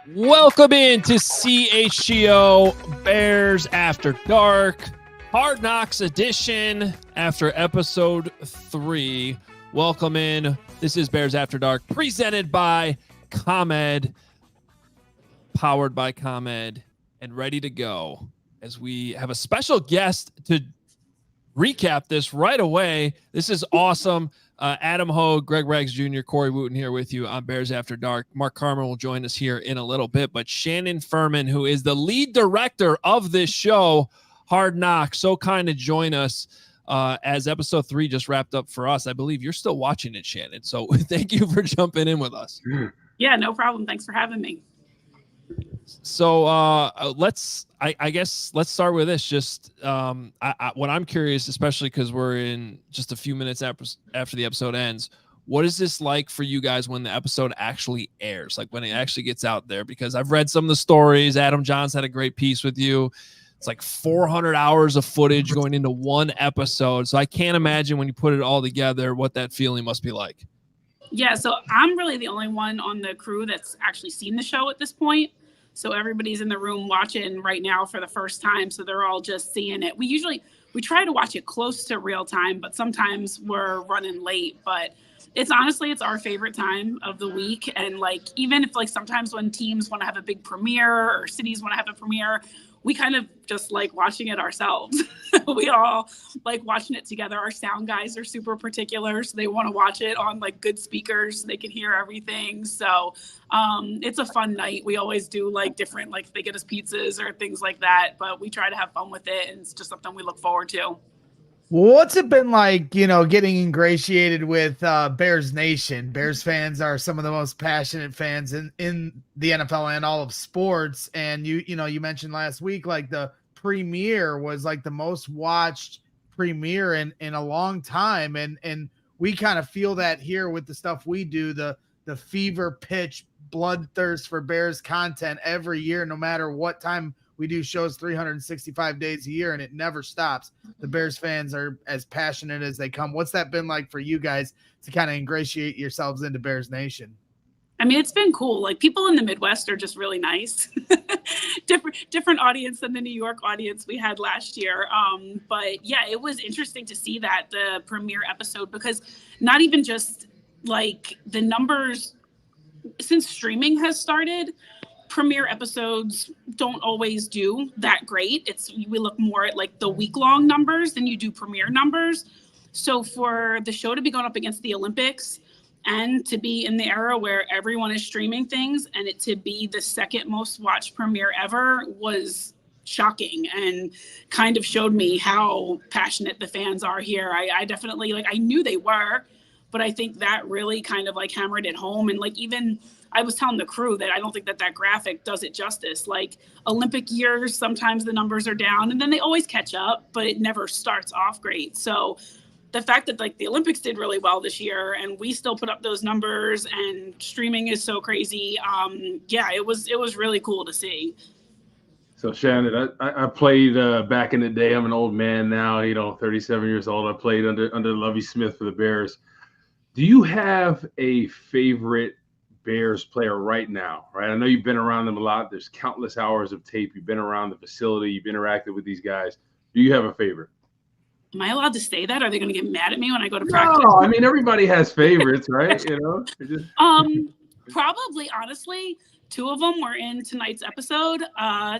Welcome into CHGO Bears After Dark, Hard Knocks edition after episode 3. Welcome in. This is Bears After Dark, presented by ComEd, powered by ComEd, and ready to go as we have a special guest to recap this right away. This is awesome. Adam Hoge, Greg Rags Jr., Corey Wootton here with you on Bears After Dark. Mark Carman will join us here in a little bit, but Shannon Furman, who is the lead director of this show, Hard Knocks, so kind to join us as episode 3 just wrapped up for us. I believe you're still watching it, Shannon, so thank you for jumping in with us. Yeah, no problem. Thanks for having me. So I guess let's start with this. Just what I'm curious, especially because we're in just a few minutes after the episode ends, what is this like for you guys when the episode actually airs, like when it actually gets out there? Because I've read some of the stories. Adam Johns had a great piece with you. It's like 400 hours of footage going into one episode. So I can't imagine when you put it all together what that feeling must be like. Yeah, so I'm really the only one on the crew that's actually seen the show at this point. So everybody's in the room watching right now for the first time. So they're all just seeing it. We try to watch it close to real time, but sometimes we're running late. But it's our favorite time of the week. And like, even if like sometimes when teams want to have a big premiere or cities want to have a premiere, we kind of just like watching it ourselves. We all like watching it together. Our sound guys are super particular, so they want to watch it on like good speakers so they can hear everything. So it's a fun night. We always do like different, like they get us pizzas or things like that, but we try to have fun with it, and it's just something we look forward to. What's it been like, getting ingratiated with Bears Nation? Bears fans are some of the most passionate fans in the NFL and all of sports. And you mentioned last week, like the premiere was like the most watched premiere in a long time. And we kind of feel that here with the stuff we do, the fever pitch bloodthirst for Bears content every year, no matter what time we do shows 365 days a year, and it never stops. The Bears fans are as passionate as they come. What's that been like for you guys to kind of ingratiate yourselves into Bears Nation? I mean, it's been cool. Like, people in the Midwest are just really nice. different audience than the New York audience we had last year. But yeah, it was interesting to see that, the premiere episode, because not even just like the numbers, since streaming has started, premiere episodes don't always do that great. We look more at like the week-long numbers than you do premiere numbers. So for the show to be going up against the Olympics and to be in the era where everyone is streaming things, and it to be the second most watched premiere ever, was shocking and kind of showed me how passionate the fans are here. I definitely, like, I knew they were, but I think that really kind of like hammered it home. And like, even I was telling the crew that I don't think that graphic does it justice. Like, Olympic years, sometimes the numbers are down and then they always catch up, but it never starts off great. So the fact that like the Olympics did really well this year and we still put up those numbers and streaming is so crazy. Yeah, it was really cool to see. So Shannon, I played back in the day. I'm an old man now, 37 years old. I played under Lovie Smith for the Bears. Do you have a favorite Bears player right now, right? I know you've been around them a lot. There's countless hours of tape. You've been around the facility. You've interacted with these guys. Do you have a favorite? Am I allowed to say that? Are they going to get mad at me when I go to practice? No, I mean, everybody has favorites, right? Probably, honestly, 2 of them were in tonight's episode.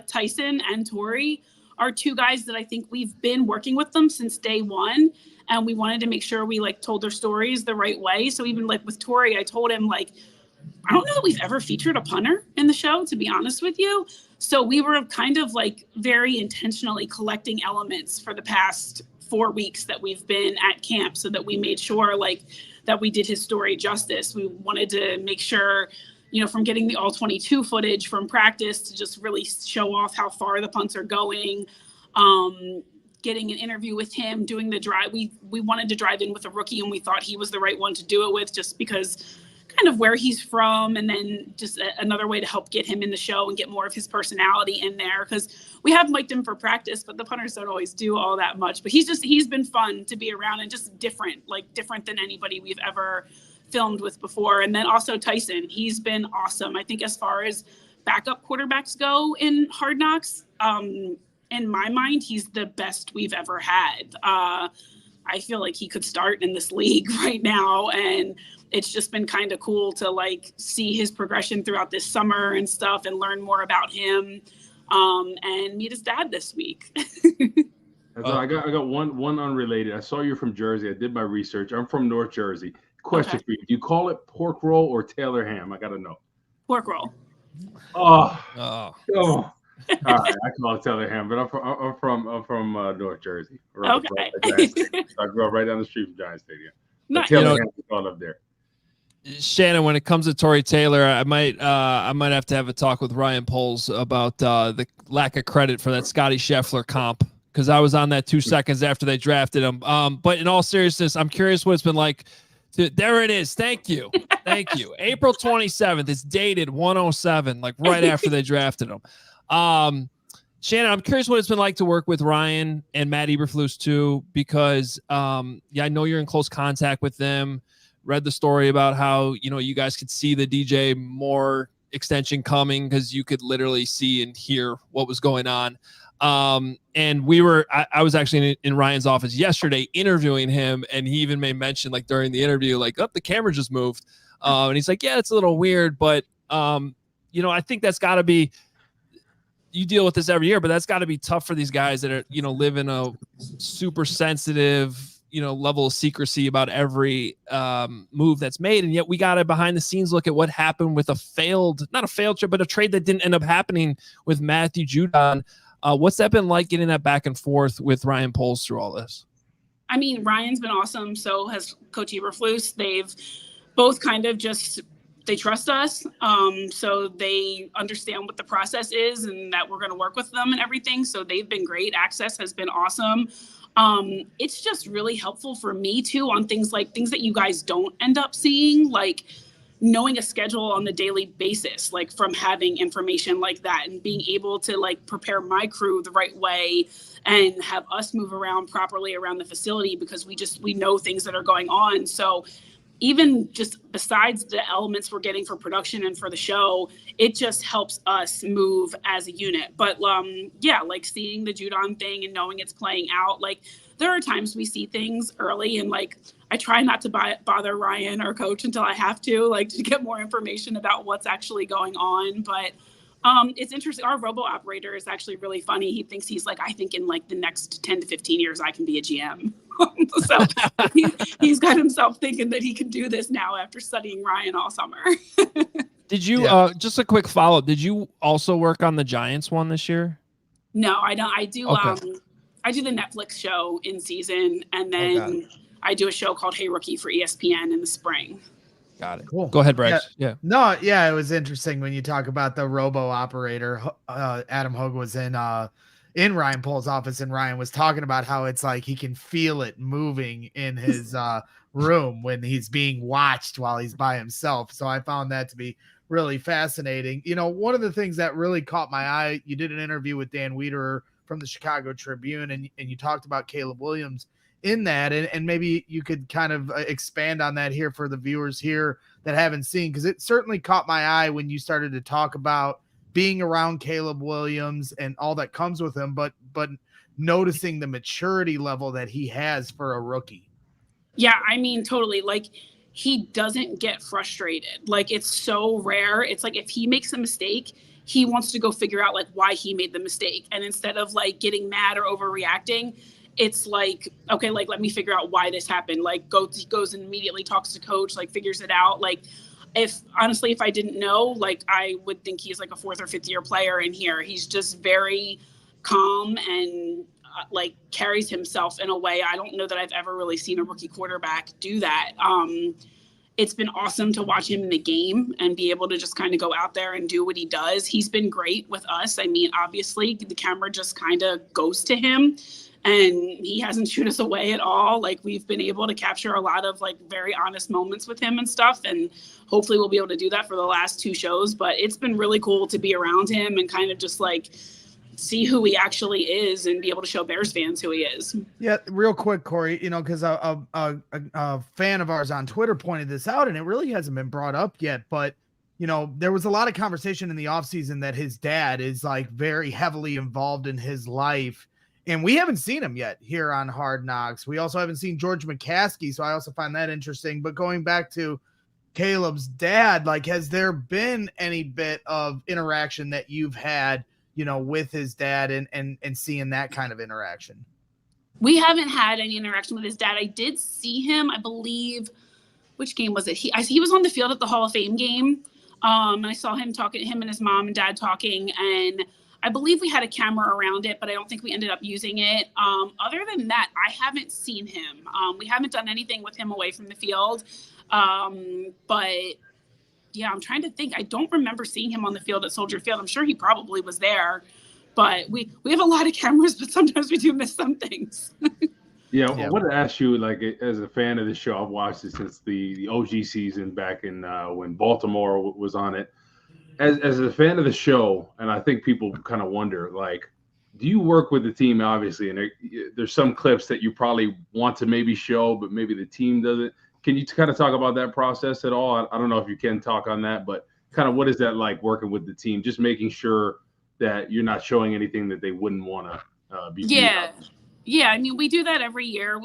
Tyson and Tory are 2 guys that I think we've been working with them since day one. And we wanted to make sure we like told their stories the right way. So even like with Tory, I told him, like, I don't know that we've ever featured a punter in the show, to be honest with you. So we were kind of like very intentionally collecting elements for the past 4 weeks that we've been at camp, so that we made sure like that we did his story justice. We wanted to make sure from getting the all 22 footage from practice to just really show off how far the punts are going. Getting an interview with him, doing the drive. We wanted to drive in with a rookie, and we thought he was the right one to do it with, just because kind of where he's from, and then just another way to help get him in the show and get more of his personality in there, because we have mic'd him for practice, but the punters don't always do all that much. But he's been fun to be around, and just different than anybody we've ever filmed with before. And then also Tyson, he's been awesome. I think as far as backup quarterbacks go in Hard Knocks, in my mind, he's the best we've ever had. I feel like he could start in this league right now, and it's just been kind of cool to see his progression throughout this summer and stuff, and learn more about him, and meet his dad this week. I got one unrelated. I saw you're from Jersey. I did my research. I'm from North Jersey. Question for you: do you call it pork roll or Taylor ham? I gotta know. Pork roll. Oh. All right, I call it Taylor ham, but I'm from North Jersey. Okay. I grew up right down the street from Giant Stadium. Nice. Taylor ham is all up there. Shannon, when it comes to Tory Taylor, I might have to have a talk with Ryan Poles about the lack of credit for that Scotty Scheffler comp, because I was on that 2 seconds after they drafted him. But in all seriousness, I'm curious what it's been like. There it is. Thank you. April 27th. It's dated 107, right after they drafted him. Shannon, I'm curious what it's been like to work with Ryan and Matt Eberflus too, because I know you're in close contact with them. Read the story about how you guys could see the DJ Moore extension coming, because you could literally see and hear what was going on. And I was actually in Ryan's office yesterday interviewing him, and he even made mention during the interview, the camera just moved. And he's like, yeah, it's a little weird, but I think that's gotta be, you deal with this every year, but that's gotta be tough for these guys that are, live in a super sensitive, level of secrecy about every move that's made. And yet we got a behind the scenes look at what happened with not a failed trip, but a trade that didn't end up happening with Matthew Judon. What's that been like, getting that back and forth with Ryan Poles through all this? I mean, Ryan's been awesome. So has Coach Eberflus. They've both kind of they trust us. So they understand what the process is and that we're going to work with them and everything. So they've been great. Access has been awesome. It's just really helpful for me too on things that you guys don't end up seeing, knowing a schedule on the daily basis, from having information like that and being able to prepare my crew the right way and have us move around properly around the facility, because we know things that are going on. So even just besides the elements we're getting for production and for the show, it just helps us move as a unit. But seeing the Judon thing and knowing it's playing out, there are times we see things early, and I try not to bother Ryan or Coach until I have to get more information about what's actually going on. But it's interesting. Our robo operator is actually really funny. He thinks I think in the next 10 to 15 years, I can be a GM. So he's got himself thinking that he can do this now after studying Ryan all summer. Did you, just a quick follow-up, did you also work on the Giants one this year? No, I don't. I do. Okay. I do the Netflix show in season, and then I do a show called Hey Rookie for ESPN in the spring. Got it. Cool. Go ahead, Brad. Yeah. No, it was interesting when you talk about the robo operator. Adam Hoge was in Ryan Poles' office, and Ryan was talking about how it's he can feel it moving in his room when he's being watched while he's by himself. So I found that to be really fascinating. One of the things that really caught my eye, you did an interview with Dan Wiederer from the Chicago Tribune, and you talked about Caleb Williams in that, and maybe you could kind of expand on that here for the viewers here that haven't seen, because it certainly caught my eye when you started to talk about being around Caleb Williams and all that comes with him, but noticing the maturity level that he has for a rookie. Yeah, I mean, totally. He doesn't get frustrated. It's so rare. It's if he makes a mistake, he wants to go figure out why he made the mistake. And instead of getting mad or overreacting, it's okay, let me figure out why this happened. Goes and immediately talks to Coach, figures it out. If I didn't know, I would think he's a 4th or 5th year player in here. He's just very calm and carries himself in a way I don't know that I've ever really seen a rookie quarterback do that. it's been awesome to watch him in the game and be able to just kind of go out there and do what he does. He's been great with us. I mean, obviously the camera just kind of goes to him and he hasn't shooed us away at all. Like, we've been able to capture a lot of like very honest moments with him and stuff. And hopefully we'll be able to do that for the last 2 shows, but it's been really cool to be around him and kind of just like see who he actually is and be able to show Bears fans who he is. Yeah, real quick, Corey, you know, because a fan of ours on Twitter pointed this out, and it really hasn't been brought up yet, but, you know, there was a lot of conversation in the offseason that his dad is like very heavily involved in his life, and we haven't seen him yet here on Hard Knocks. We also haven't seen George McCaskey, so I also find that interesting. But going back to Caleb's dad, like, has there been any bit of interaction that you've had, you know, with his dad and seeing that kind of interaction? We haven't had any interaction with his dad. I did see him, I believe, which game was it? He was on the field at the Hall of Fame game. I saw him talking, him and his mom and dad talking, and I believe we had a camera around it, but I don't think we ended up using it. Other than that, I haven't seen him. We haven't done anything with him away from the field. But yeah, I'm trying to think. I don't remember seeing him on the field at Soldier Field. I'm sure he probably was there, but we have a lot of cameras, but sometimes we do miss some things. Yeah, I want to ask you, like, as a fan of the show, I've watched it since the OG season back in when Baltimore was on it. As a fan of the show, and I think people kind of wonder, like, do you work with the team, obviously, and there's some clips that you probably want to maybe show, but maybe the team doesn't. Can you kind of talk about that process at all? I don't know if you can talk on that, but kind of what is that like working with the team, just making sure that you're not showing anything that they wouldn't want to be. Yeah, I mean, we do that every year.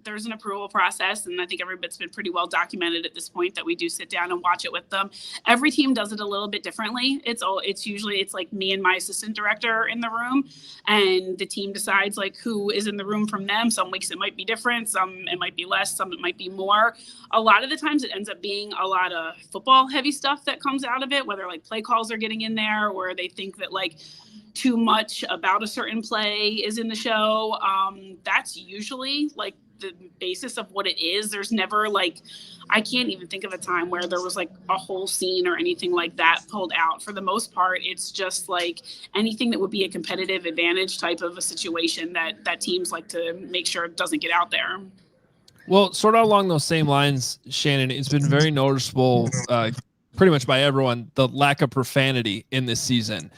There's an approval process, and I think every bit's been pretty well documented at this point that we do sit down and watch it with them. Every team does it a little bit differently. It's usually like me and my assistant director in the room, and the team decides like who is in the room from them. Some weeks it might be different, some it might be less, some it might be more. A lot of the times it ends up being a lot of football heavy stuff that comes out of it, whether like play calls are getting in there or they think that like too much about a certain play is in the show. That's usually like the basis of what it is. There's never like, I can't even think of a time where there was like a whole scene or anything like that pulled out. For the most part, it's just like anything that would be a competitive advantage type of a situation that teams like to make sure it doesn't get out there. Well, sort of along those same lines, Shannon, it's been very noticeable, pretty much by everyone, the lack of profanity in this season.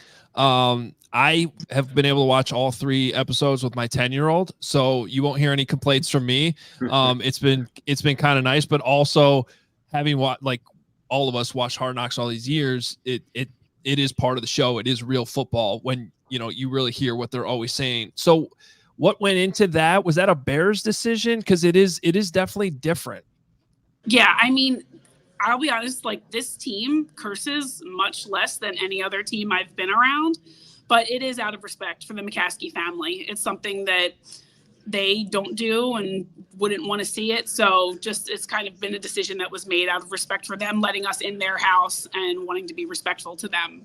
I have been able to watch all 3 episodes with my 10-year-old, so you won't hear any complaints from me. It's been kind of nice, but also having like all of us watch Hard Knocks all these years, it is part of the show. It is real football when, you know, you really hear what they're always saying. So what went into that? Was that a Bears decision? Because it is definitely different. Yeah, I mean, I'll be honest, like this team curses much less than any other team I've been around, but it is out of respect for the McCaskey family. It's something that they don't do and wouldn't want to see it. So just, it's kind of been a decision that was made out of respect for them, letting us in their house and wanting to be respectful to them.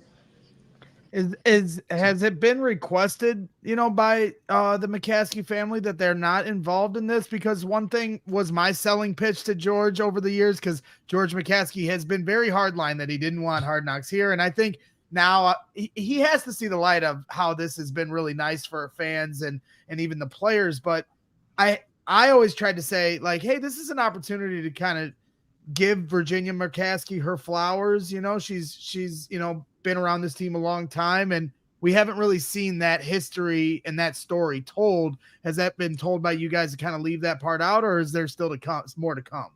Has it been requested, you know, by the McCaskey family that they're not involved in this? Because one thing was my selling pitch to George over the years, because George McCaskey has been very hardline that he didn't want Hard Knocks here. And I think now he has to see the light of how this has been really nice for fans and even the players. But I always tried to say, like, hey, this is an opportunity to kind of give Virginia McCaskey her flowers. You know, she's, you know, been around this team a long time, and we haven't really seen that history and that story told. Has that been told by you guys to kind of leave that part out, or is there still more to come?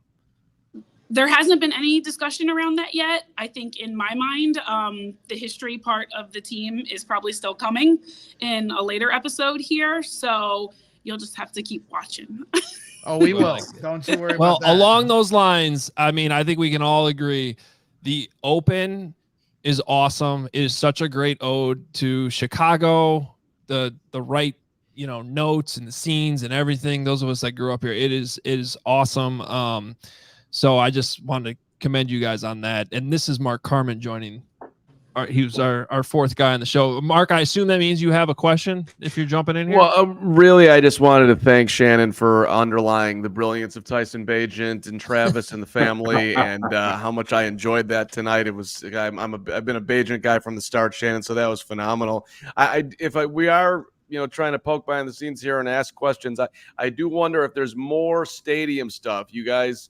There hasn't been any discussion around that yet. I think in my mind, the history part of the team is probably still coming in a later episode here. So you'll just have to keep watching. Oh, we will. Don't you worry about that. Well, along those lines, I mean, I think we can all agree the open is awesome. It is such a great ode to Chicago, the right, you know, notes and the scenes and everything. Those of us that grew up here, it is awesome. So I just wanted to commend you guys on that. And this is Mark Carman joining. He was our fourth guy on the show. Mark, I assume that means you have a question if you're jumping in here. Well, really, I just wanted to thank Shannon for underlying the brilliance of Tyson Bagent and Travis and the family, and how much I enjoyed that tonight. It was I've been a Bagent guy from the start, Shannon, so that was phenomenal. We are trying to poke behind the scenes here and ask questions. I do wonder if there's more stadium stuff. You guys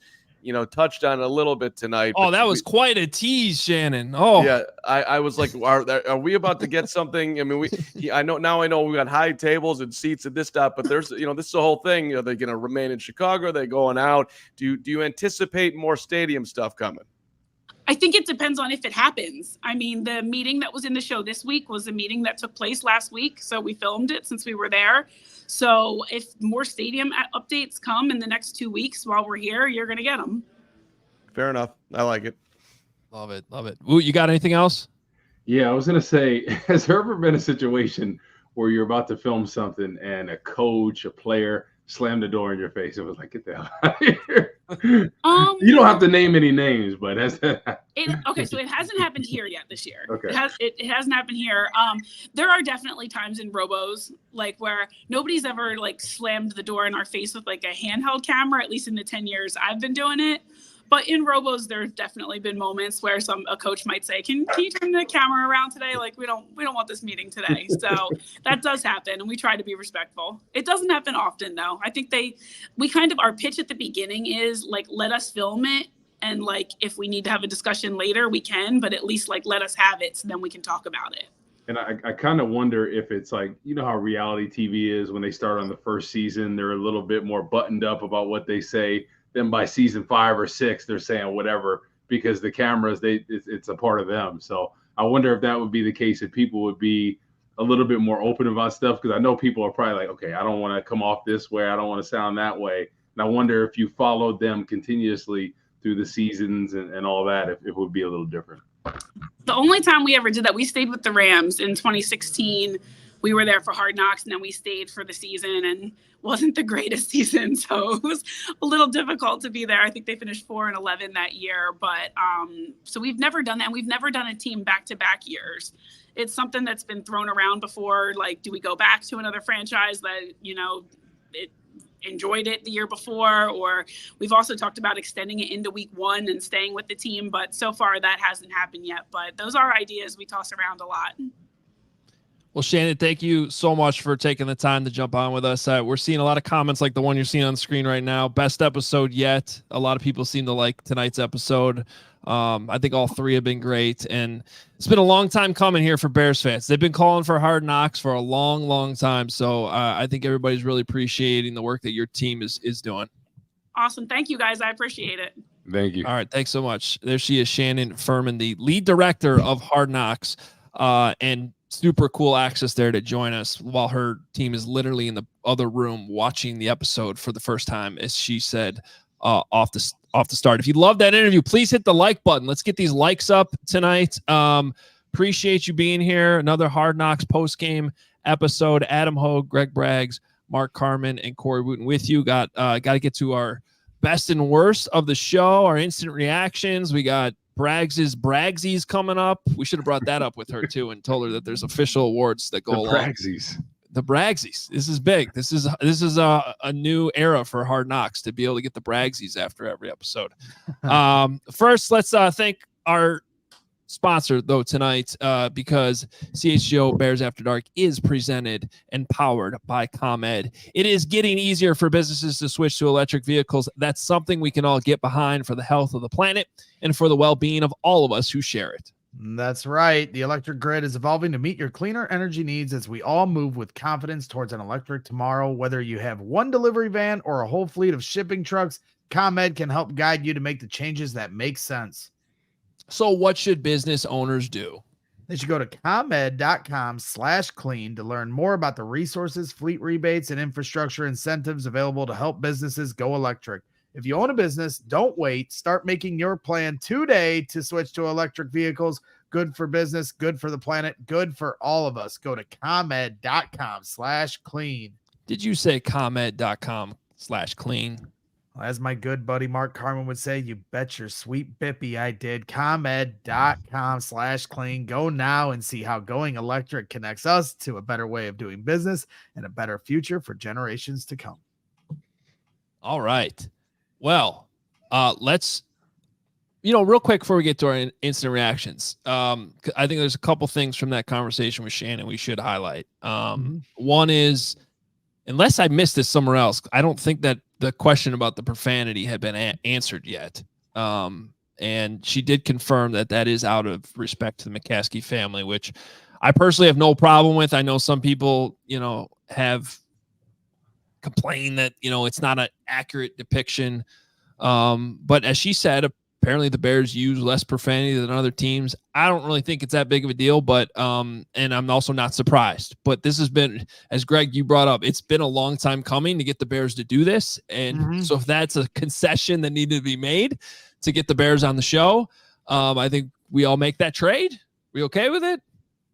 touched on it a little bit tonight. Oh, that was quite a tease, Shannon. Oh, yeah. I was like, are we about to get something? I mean, I know we got high tables and seats at this stop, but there's, this is the whole thing. They're going to remain in Chicago. Are they going out? Do you anticipate more stadium stuff coming? I think it depends on if it happens. I mean, the meeting that was in the show this week was a meeting that took place last week. So we filmed it since we were there. So if more stadium updates come in the next 2 weeks while we're here, you're going to get them. Fair enough. I like it. Love it. Love it. Ooh, you got anything else? Yeah, I was going to say, has there ever been a situation where you're about to film something and a coach, a player slammed the door in your face? It was like, get the hell out of here. You don't have to name any names, but has that okay, so it hasn't happened here yet this year. Okay. It hasn't happened here. There are definitely times in robos like where nobody's ever like slammed the door in our face with like a handheld camera, at least in the 10 years I've been doing it. But in robos, there's definitely been moments where a coach might say, "Can you turn the camera around today? Like we don't want this meeting today." So that does happen, and we try to be respectful. It doesn't happen often, though. I think our pitch at the beginning is like, let us film it, and like if we need to have a discussion later, we can. But at least like let us have it, so then we can talk about it. And I kind of wonder if it's like, how reality TV is when they start on the first season, they're a little bit more buttoned up about what they say. Then by season 5 or 6, they're saying whatever because the cameras, it's a part of them. So I wonder if that would be the case, if people would be a little bit more open about stuff. Because I know people are probably like, okay, I don't want to come off this way. I don't want to sound that way. And I wonder if you followed them continuously through the seasons and all that, if it would be a little different. The only time we ever did that, we stayed with the Rams in 2016. We were there for Hard Knocks, and then we stayed for the season, and wasn't the greatest season. So it was a little difficult to be there. I think they finished 4-11 that year. But so we've never done that. And we've never done a team back-to-back years. It's something that's been thrown around before. Like, do we go back to another franchise that, it enjoyed it the year before? Or we've also talked about extending it into week 1 and staying with the team. But so far that hasn't happened yet. But those are ideas we toss around a lot. Well, Shannon, thank you so much for taking the time to jump on with us. We're seeing a lot of comments like the one you're seeing on the screen right now. Best episode yet. A lot of people seem to like tonight's episode. I think all 3 have been great. And it's been a long time coming here for Bears fans. They've been calling for Hard Knocks for a long, long time. So I think everybody's really appreciating the work that your team is doing. Awesome. Thank you, guys. I appreciate it. Thank you. All right. Thanks so much. There she is, Shannon Furman, the lead director of Hard Knocks. And super cool access there to join us while her team is literally in the other room watching the episode for the first time, as she said off the start. If you love that interview, please hit the like button. Let's get these likes up tonight. Appreciate you being here. Another Hard Knocks post-game episode. Adam Hoge, Greg Braggs, Mark Carman, and Corey Wootton with you. Got to get to our best and worst of the show, our instant reactions. We got Braggsies coming up. We should have brought that up with her too and told her that there's official awards that go along. The Braggsies. This is big. This is a new era for Hard Knocks to be able to get the Braggsies after every episode. First, let's thank our sponsor though tonight because CHGO Bears After Dark is presented and powered by ComEd. It is getting easier for businesses to switch to electric vehicles. That's something we can all get behind for the health of the planet and for the well-being of all of us who share it. That's right. The electric grid is evolving to meet your cleaner energy needs as we all move with confidence towards an electric tomorrow. Whether you have one delivery van or a whole fleet of shipping trucks, ComEd can help guide you to make the changes that make sense. So what should business owners do? They should go to comed.com/clean to learn more about the resources, fleet rebates, and infrastructure incentives available to help businesses go electric. If you own a business, don't wait. Start making your plan today to switch to electric vehicles. Good for business, good for the planet, good for all of us. Go to comed.com/clean. Did you say comed.com/clean? As my good buddy Mark Carman would say, you bet your sweet bippy I did. ComEd.com/clean. Go now and see how going electric connects us to a better way of doing business and a better future for generations to come. All right. Well, let's, real quick before we get to our instant reactions. I think there's a couple things from that conversation with Shannon we should highlight. One is, unless I missed this somewhere else, I don't think that the question about the profanity had been answered yet. And she did confirm that is out of respect to the McCaskey family, which I personally have no problem with. I know some people, have complained that, it's not an accurate depiction. But as she said, apparently the Bears use less profanity than other teams. I don't really think it's that big of a deal, but and I'm also not surprised. But this has been, as Greg, you brought up, it's been a long time coming to get the Bears to do this. And so if that's a concession that needed to be made to get the Bears on the show, I think we all make that trade. We okay with it?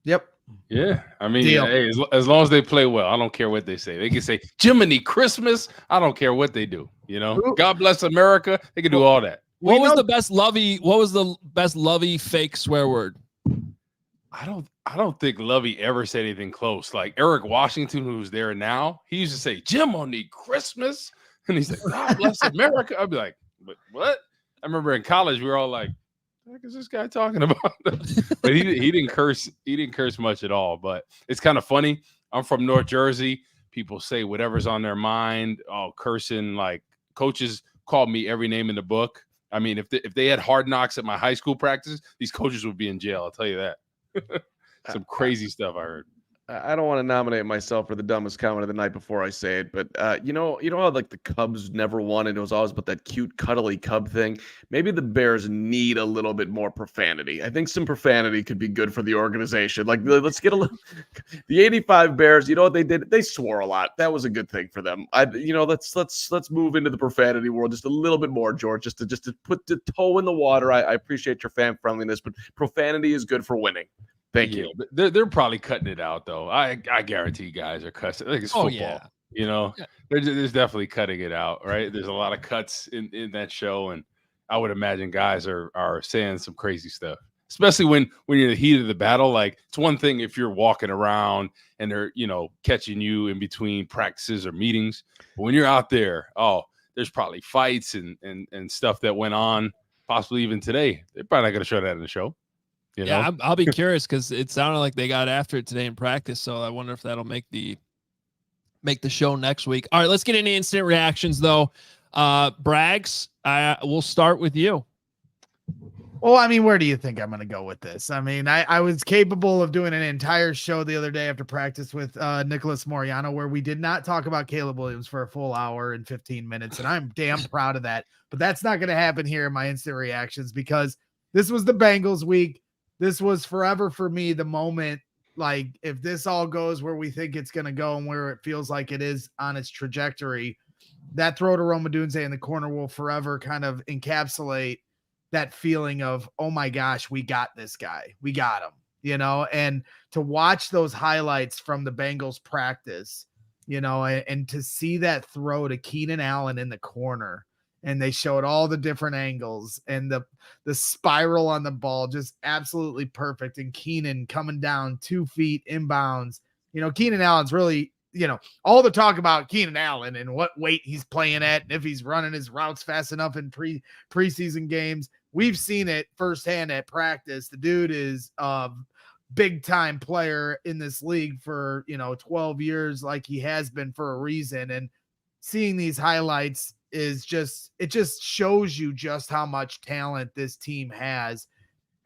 Yep. Yeah, I mean, hey, as long as they play well, I don't care what they say. They can say Jiminy Christmas. I don't care what they do. God bless America. They can do all that. What was the best lovey fake swear word? I don't think Lovey ever said anything close. Like Eric Washington, who's there now, he used to say Jiminy Christmas, and he said God bless America. I'd be like, what? I remember in college we were all like, what is this guy talking about? But he didn't curse. He didn't curse much at all. But it's kind of funny. I'm from North Jersey. People say whatever's on their mind. Oh, cursing. Like coaches called me every name in the book. I mean, if they had Hard Knocks at my high school practice, these coaches would be in jail. I'll tell you that. Some crazy stuff I heard. I don't want to nominate myself for the dumbest comment of the night before I say it, but you know how like the Cubs never won and it was always about that cute cuddly Cub thing. Maybe the Bears need a little bit more profanity. I think some profanity could be good for the organization. Like let's get a little. The '85 Bears, you know what they did? They swore a lot. That was a good thing for them. Let's move into the profanity world just a little bit more, George. Just to put the toe in the water. I appreciate your fan friendliness, but profanity is good for winning. Thank you. They're probably cutting it out though. I guarantee you guys are cussing. I think it's football. Yeah. There's definitely cutting it out, right? There's a lot of cuts in that show, and I would imagine guys are saying some crazy stuff, especially when you're in the heat of the battle. Like it's one thing if you're walking around and they're catching you in between practices or meetings, but when you're out there, there's probably fights and stuff that went on, possibly even today. They're probably not going to show that in the show. Yeah, I'll be curious because it sounded like they got after it today in practice. So I wonder if that'll make the show next week. All right, let's get into instant reactions though. Braggs, we'll start with you. Well, I mean, where do you think I'm going to go with this? I mean, I was capable of doing an entire show the other day after practice with Nicholas Moriano where we did not talk about Caleb Williams for a full hour and 15 minutes, and I'm damn proud of that. But that's not going to happen here in my instant reactions because this was the Bengals week. This was forever for me the moment, like if this all goes where we think it's going to go and where it feels like it is on its trajectory, that throw to Rome Odunze in the corner will forever kind of encapsulate that feeling of, oh my gosh, we got this guy. We got him, and to watch those highlights from the Bengals practice, and to see that throw to Keenan Allen in the corner. And they showed all the different angles and the spiral on the ball, just absolutely perfect. And Keenan coming down 2 feet inbounds. Keenan Allen's really, all the talk about Keenan Allen and what weight he's playing at and if he's running his routes fast enough in preseason games. We've seen it firsthand at practice. The dude is a big time player in this league for, 12 years, like he has been for a reason. And seeing these highlights it just shows you just how much talent this team has.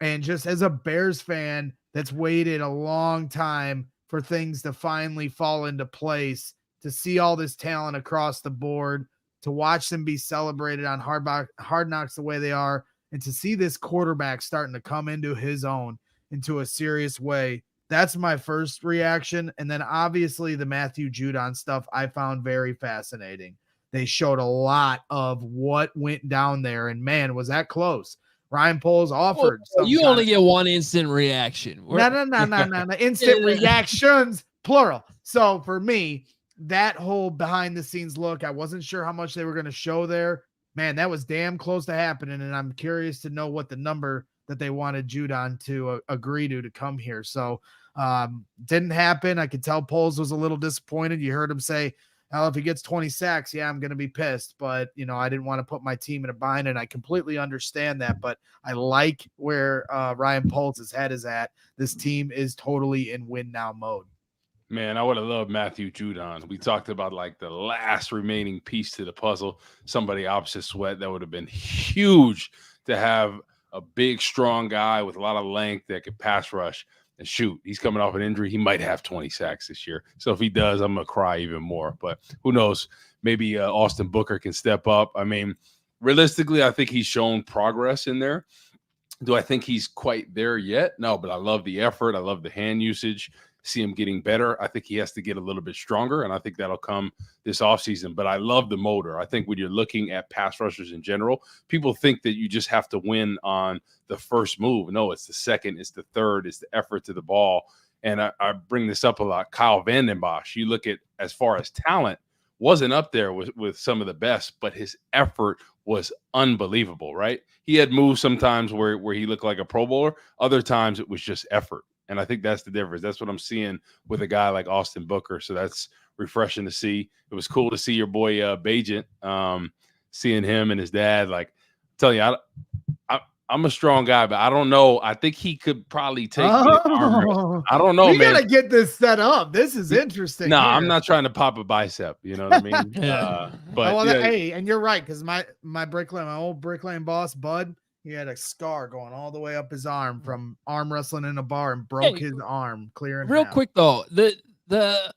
And just as a Bears fan that's waited a long time for things to finally fall into place, to see all this talent across the board, to watch them be celebrated on Hard Knocks the way they are, and to see this quarterback starting to come into his own into a serious way. That's my first reaction. And then obviously the Matthew Judon stuff I found very fascinating. They showed a lot of what went down there, and man, was that close. Ryan Poles offered. You only get one instant reaction. No. Instant reactions, plural. So for me, that whole behind the scenes look, I wasn't sure how much they were going to show there. Man, that was damn close to happening. And I'm curious to know what the number that they wanted Judon to agree to come here. So didn't happen. I could tell Poles was a little disappointed. You heard him say, hell, if he gets 20 sacks, yeah, I'm going to be pissed. But, I didn't want to put my team in a bind, and I completely understand that. But I like where Ryan Poles' head is at. This team is totally in win now mode. Man, I would have loved Matthew Judon. We talked about like the last remaining piece to the puzzle, somebody opposite Sweat. That would have been huge to have a big, strong guy with a lot of length that could pass rush and shoot. He's coming off an injury. He might have 20 sacks this year. So if he does, I'm going to cry even more. But who knows? Maybe Austin Booker can step up. I mean, realistically, I think he's shown progress in there. Do I think he's quite there yet? No, but I love the effort. I love the hand usage. See him getting better. I think he has to get a little bit stronger, and I think that'll come this offseason. But I love the motor. I think when you're looking at pass rushers in general, people think that you just have to win on the first move. No, it's the second, it's the third, it's the effort to the ball. And I bring this up a lot. Kyle Vanden Bosch, you look at as far as talent, wasn't up there with some of the best, but his effort was unbelievable, right? He had moves sometimes where he looked like a Pro Bowler. Other times it was just effort. And I think that's the difference. That's what I'm seeing with a guy like Austin Booker. So that's refreshing to see. It was cool to see your boy Bagent, seeing him and his dad. Like, I'm telling you, I'm a strong guy, but I don't know. I think he could probably take it. I don't know, we man. Gotta get this set up. This is interesting. No, I'm not trying to pop a bicep. You know what I mean? But hey, and you're right, because my old Brick Lane boss, Bud, he had a scar going all the way up his arm from arm wrestling in a bar and broke his arm clear. Real quick though, the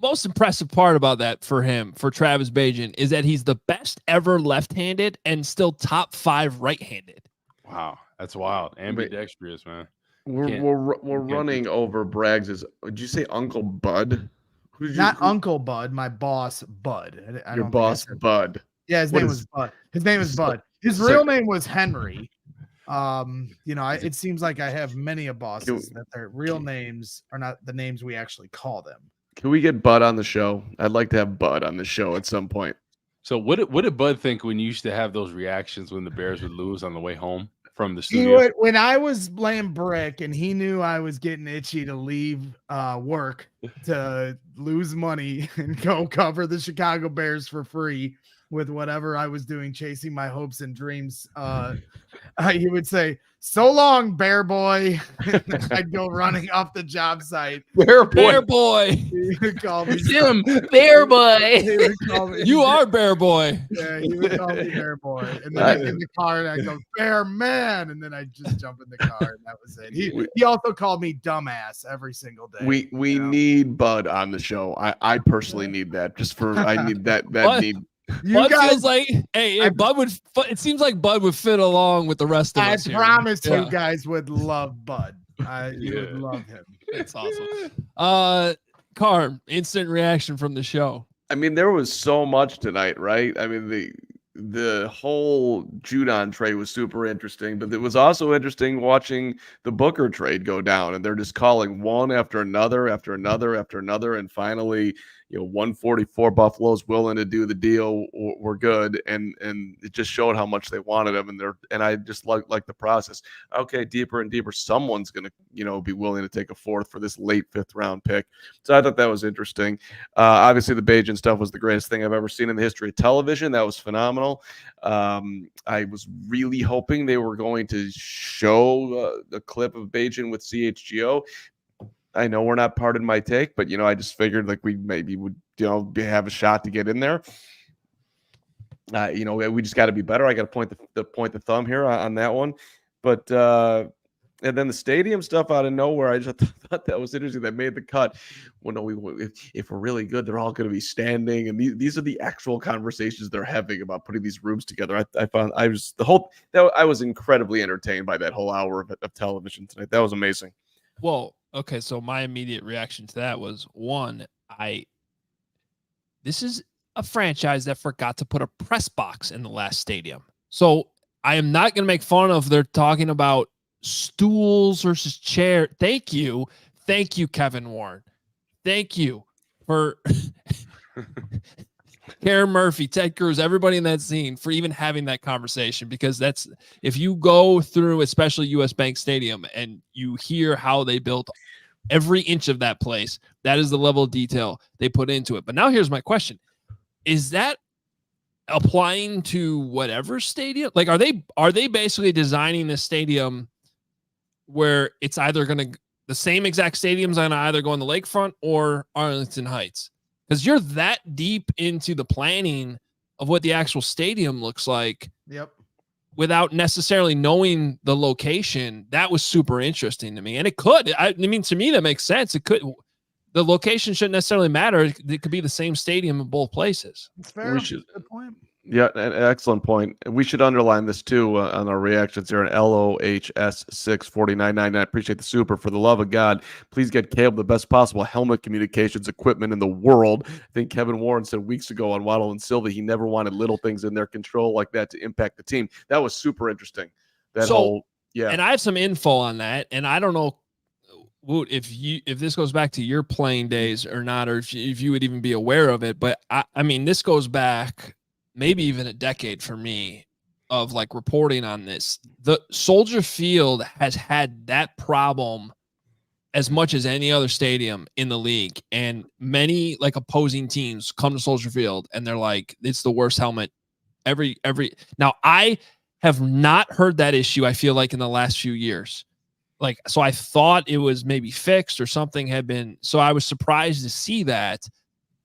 most impressive part about that for Travis Bagent, is that he's the best ever left-handed and still top 5 right-handed. Wow, that's wild. Ambidextrous, man. We're running over Braggs's. Did you say Uncle Bud? Not Uncle Bud, my boss Bud. Your boss Bud. Yeah, his name was Bud. His name is Bud. His real name was Henry. It seems like I have many bosses that their real names are not the names we actually call them. Can we get Bud on the show? I'd like to have Bud on the show at some point. So what did Bud think when you used to have those reactions when the Bears would lose on the way home from the studio? When I was playing brick and he knew I was getting itchy to leave work to lose money and go cover the Chicago Bears for free with whatever I was doing, chasing my hopes and dreams, he would say, "So long, Bear Boy." I'd go running off the job site. Bear Boy. He would call me Jim, Bear Boy. He would call me, you are Bear Boy. Yeah, he would call me Bear Boy. And then I'd get in the car and I'd go, "Bear Man." And then I'd just jump in the car and that was it. He also called me dumbass every single day. We need Bud on the show. I personally need that. I need that need. Bud feels like, Bud would. It seems like Bud would fit along with the rest of us. I promise you guys would love Bud. You would love him. It's awesome. Carm, instant reaction from the show. I mean, there was so much tonight, right? I mean, the whole Judon trade was super interesting, but it was also interesting watching the Booker trade go down, and they're just calling one after another, and finally, 144 Buffalo's willing to do the deal. We're good, and it just showed how much they wanted him, and I just like the process. Okay, deeper and deeper, someone's gonna be willing to take a fourth for this late 5th round pick. So I thought that was interesting. Obviously, the Bagent stuff was the greatest thing I've ever seen in the history of television. That was phenomenal. I was really hoping they were going to show the clip of Bagent with CHGO. I know we're not part of my take, but I just figured like we maybe would have a shot to get in there. We just got to be better. I got to point the thumb here on that one, but and then the stadium stuff out of nowhere, I just thought that was interesting. That made the cut. Well, no, if we're really good, they're all going to be standing, and these are the actual conversations they're having about putting these rooms together. I was incredibly entertained by that whole hour of television tonight. That was amazing. Well, okay, so my immediate reaction to that was, one, this is a franchise that forgot to put a press box in the last stadium. So I am not going to make fun of they're talking about stools versus chair. Thank you, Kevin Warren. Thank you for Karen Murphy, Ted Cruz, everybody in that scene for even having that conversation, because that's, if you go through especially US Bank Stadium and you hear how they built every inch of that place, that is the level of detail they put into it. But now here's my question. Is that applying to whatever stadium? Like, are they basically designing this stadium where it's either going to, the same exact stadium's going to either go on the lakefront or Arlington Heights? Because you're that deep into the planning of what the actual stadium looks like. Yep. Without necessarily knowing the location. That was super interesting to me. And it could, I mean, to me, that makes sense. It could, the location shouldn't necessarily matter. It could be the same stadium in both places. It's fair. Good point. Yeah, an excellent point. We should underline this too on our reactions here on LOHS64999. Appreciate the super. For the love of God, please get Caleb the best possible helmet communications equipment in the world. I think Kevin Warren said weeks ago on Waddle and Silva he never wanted little things in their control like that to impact the team. That was super interesting. Yeah. And I have some info on that, and I don't know, Woot, if this goes back to your playing days or not, or if you would even be aware of it. But I mean, this goes back maybe even a decade for me of like reporting on this. The Soldier Field has had that problem as much as any other stadium in the league. And many like opposing teams come to Soldier Field and they're like, it's the worst helmet now. I have not heard that issue. I feel like in the last few years, like, so I thought it was maybe fixed or something had been, so I was surprised to see that.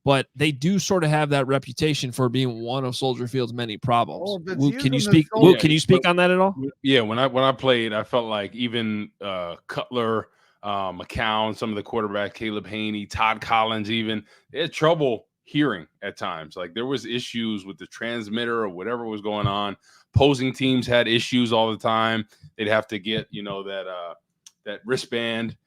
But they do sort of have that reputation for being one of Soldier Field's many problems. Can you speak? Can you speak on that at all? Yeah, when I played, I felt like even Cutler, McCown, some of the quarterbacks, Caleb Haney, Todd Collins, even they had trouble hearing at times. Like there was issues with the transmitter or whatever was going on. Opposing teams had issues all the time. They'd have to get that wristband.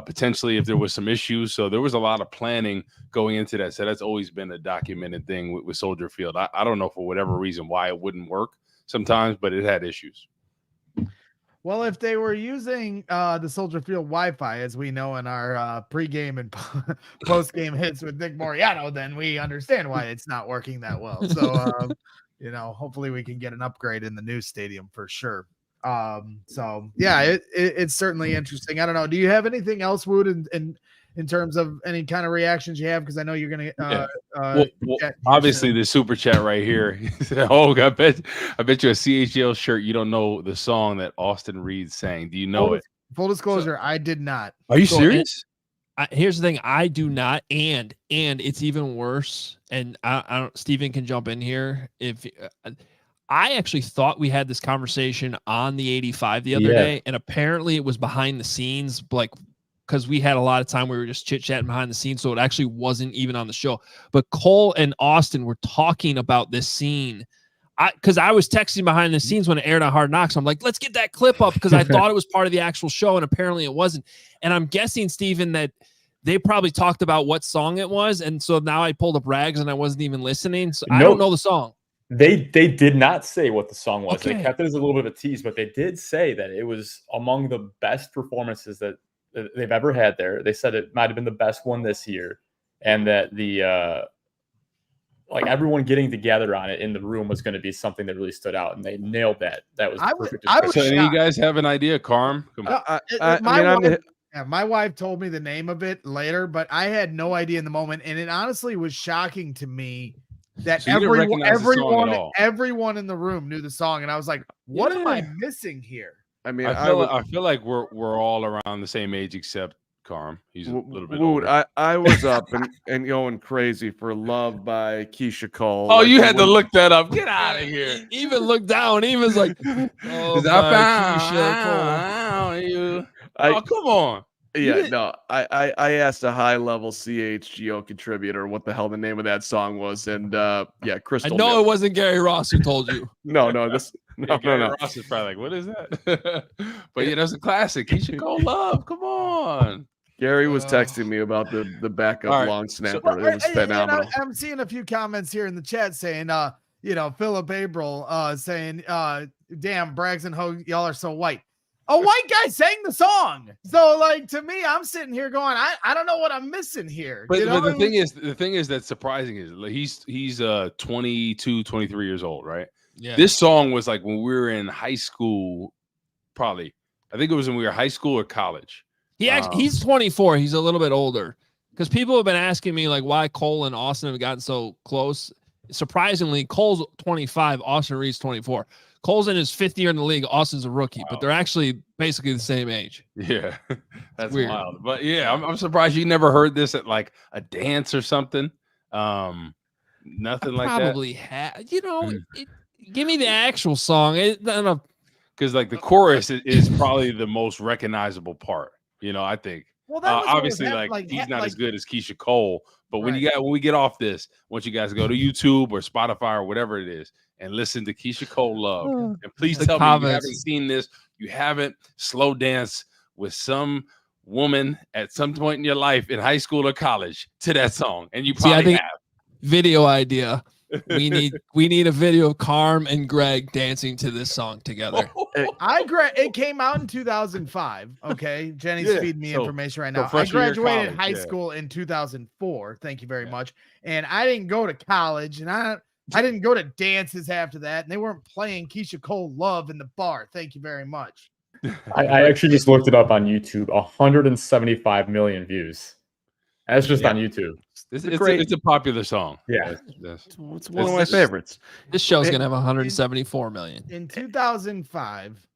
Potentially if there was some issues. So there was a lot of planning going into that. So that's always been a documented thing with Soldier Field. I don't know for whatever reason why it wouldn't work sometimes, but it had issues. Well, if they were using the Soldier Field Wi-Fi, as we know in our pregame and postgame hits with Nick Moriano, then we understand why it's not working that well. So, hopefully we can get an upgrade in the new stadium for sure. So yeah, it's certainly interesting. I don't know. Do you have anything else, Wood, in terms of any kind of reactions you have? Because I know you're gonna. Obviously, the super chat right here. Oh, I bet you a CHGO shirt. You don't know the song that Austin Reed sang. Do you know it? Full disclosure, I did not. Are you serious? Here's the thing. I do not, and it's even worse. And I don't. Steven can jump in here if. I actually thought we had this conversation on the 85 the other day, and apparently it was behind the scenes, like because we had a lot of time. We were just chit-chatting behind the scenes, so it actually wasn't even on the show. But Cole and Austin were talking about this scene. Because I was texting behind the scenes when it aired on Hard Knocks. I'm like, let's get that clip up because I thought it was part of the actual show, and apparently it wasn't. And I'm guessing, Steven, that they probably talked about what song it was, and so now I pulled up Rags and I wasn't even listening. So I don't know the song. They did not say what the song was. Okay. They kept it as a little bit of a tease, but they did say that it was among the best performances that they've ever had there. They said it might have been the best one this year, and that the like everyone getting together on it in the room was going to be something that really stood out, and they nailed that. That was perfect. So you guys have an idea, Carm? My wife told me the name of it later, but I had no idea in the moment, and it honestly was shocking to me that so everyone in the room knew the song, and I was like, "What am I missing here?" I mean, I feel like we're all around the same age except Carm. He's a little bit older. I was up and going crazy for "Love" by Keisha Cole. Oh, you had to look that up. Get out of here. Even looked down. He was like, "Oh, Keisha Cole." Oh, come on. Yeah, no, I asked a high-level CHGO contributor what the hell the name of that song was, and Crystal. I know it wasn't Gary Ross who told you. No. Gary Ross is probably like, what is that? But that's a classic. He should go "Love." Come on. Gary was texting me about the backup long snapper. It was phenomenal. I'm seeing a few comments here in the chat saying, Philip April saying, damn, Braggs and Hoge, y'all are so white. A white guy sang the song. So like to me, I'm sitting here going, I don't know what I'm missing here. But, you know? but the thing is that's surprising is like, he's 22, 23 years old, right? Yeah. This song was like when we were in high school, probably. I think it was when we were high school or college. He's 24. He's a little bit older because people have been asking me like why Cole and Austin have gotten so close. Surprisingly, Cole's 25, Austin Reed's 24. Cole's in his 5th year in the league. Austin's a rookie, but they're actually basically the same age. Yeah, that's weird. wild. But yeah, I'm surprised you never heard this at like a dance or something. Nothing like that. Probably have. Give me the actual song. Because like the chorus is probably the most recognizable part. I think. Well, that was obviously he's not as good as Keisha Cole, but when we get off this, I want you guys to go to YouTube or Spotify or whatever it is and listen to Keisha Cole Love. And please tell me you haven't seen this, you haven't slow danced with some woman at some point in your life in high school or college to that song, and you probably have. Video idea. We need a video of Carm and Greg dancing to this song together. It came out in 2005. Okay, Jenny's feeding me information right now. I graduated high school in 2004. Thank you very much. And I didn't go to college, and I didn't go to dances after that. And they weren't playing Keisha Cole Love in the bar. Thank you very much. I actually just looked it up on YouTube. 175 million views. That's just on YouTube. It's a popular song. Yeah, it's one of my favorites. This show's gonna have 174 million. In 2005,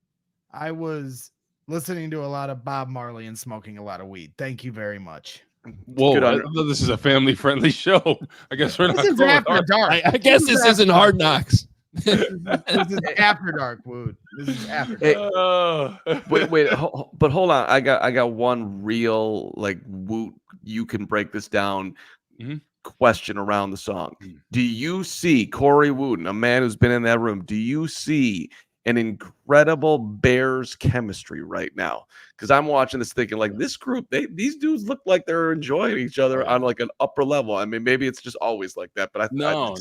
I was listening to a lot of Bob Marley and smoking a lot of weed. Thank you very much. Whoa, I know this is a family-friendly show. I guess we're not. This is After Dark. I guess this isn't Hard Knocks. This is After Dark, Woot. This is After Dark. Wait, but hold on. I got one real Woot. You can break this down. Question around the song. Do you see Corey Wootton, a man who's been in that room? Do you see an incredible Bears chemistry right now? Because I'm watching this thinking this group, these dudes look like they're enjoying each other on an upper level. I mean, maybe it's just always like that, but no.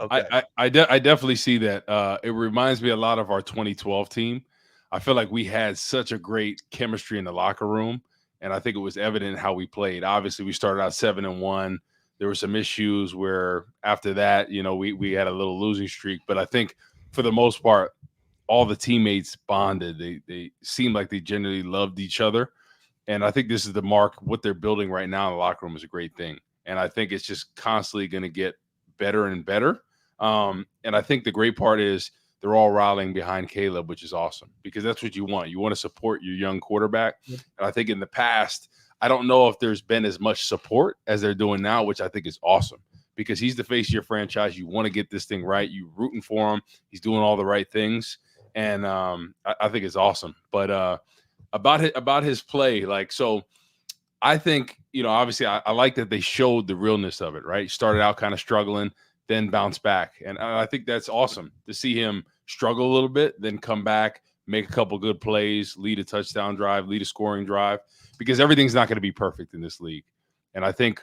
Okay. I definitely see that. It reminds me a lot of our 2012 team. I feel like we had such a great chemistry in the locker room, and I think it was evident how we played. Obviously, we started out 7-1. There were some issues where after that, we had a little losing streak, but I think for the most part, all the teammates bonded. They seemed like they genuinely loved each other. And I think this is the mark. What they're building right now in the locker room is a great thing. And I think it's just constantly going to get better and better. And I think the great part is they're all rallying behind Caleb, which is awesome because that's what you want. You want to support your young quarterback. And I think in the past, I don't know if there's been as much support as they're doing now, which I think is awesome because he's the face of your franchise. You want to get this thing right. You're rooting for him. He's doing all the right things. And I think it's awesome. But about his play, so I think, obviously I like that they showed the realness of it, right? Started out kind of struggling, then bounced back. And I think that's awesome to see him struggle a little bit, then come back, make a couple good plays, lead a touchdown drive, lead a scoring drive, because everything's not going to be perfect in this league. And I think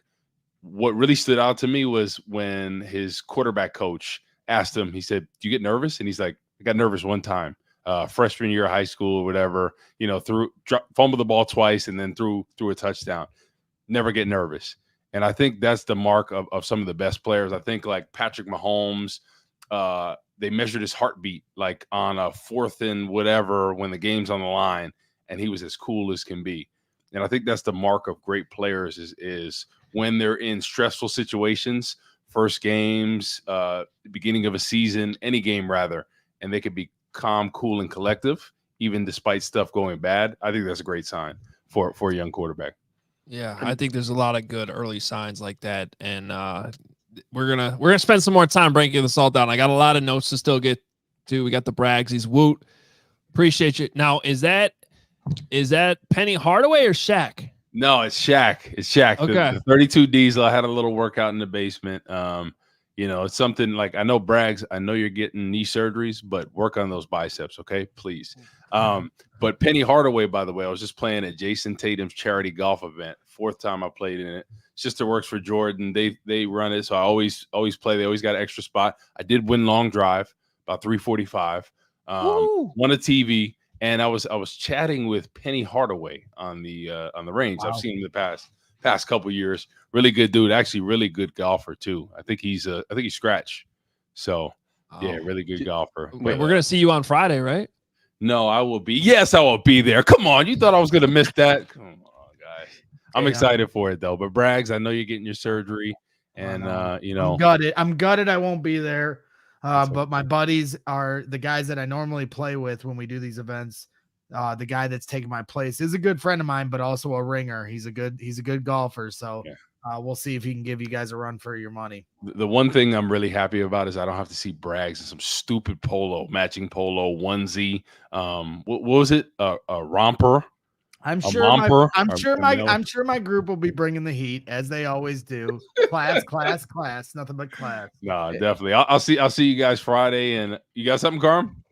what really stood out to me was when his quarterback coach asked him, he said, "Do you get nervous?" And he's like, "I got nervous one time, freshman year of high school or whatever, fumbled the ball twice and then threw a touchdown. Never get nervous." And I think that's the mark of some of the best players. I think like Patrick Mahomes, they measured his heartbeat on a 4th and whatever when the game's on the line, and he was as cool as can be. And I think that's the mark of great players is when they're in stressful situations, first games, beginning of a season, any game rather, and they could be calm, cool, and collective, even despite stuff going bad. I think that's a great sign for a young quarterback. Yeah, I think there's a lot of good early signs like that, and we're gonna spend some more time breaking this all down. I got a lot of notes to still get to. We got the Bragsies, Woot. Appreciate you. Now, is that Penny Hardaway or Shaq? No, it's Shaq. It's Shaq. Okay. The 32 Diesel. I had a little workout in the basement. It's something like, I know Braggs, I know you're getting knee surgeries, but work on those biceps, okay? Please. But Penny Hardaway, by the way, I was just playing at Jason Tatum's charity golf event. 4th time I played in it. Sister works for Jordan. They run it, so I always play. They always got an extra spot. I did win long drive, about 345. Won a TV, And I was chatting with Penny Hardaway on the range. Wow. I've seen him the past couple years. Really good dude. Actually, really good golfer too. I think he's scratch. So yeah, really good golfer. We're gonna see you on Friday, right? No, I will be. Yes, I will be there. Come on, you thought I was gonna miss that? Come on, guys. I'm excited for it though. But Braggs, I know you're getting your surgery, and you know, I'm gutted. I won't be there. But my buddies are the guys that I normally play with when we do these events. The guy that's taking my place is a good friend of mine, but also a ringer. He's a good golfer. So we'll see if he can give you guys a run for your money. The one thing I'm really happy about is I don't have to see Braggs in some stupid matching polo onesie. What was it? A romper. I'm sure my group will be bringing the heat as they always do. Class, nothing but class. No, definitely. I'll see you guys Friday. And you got something, Carm?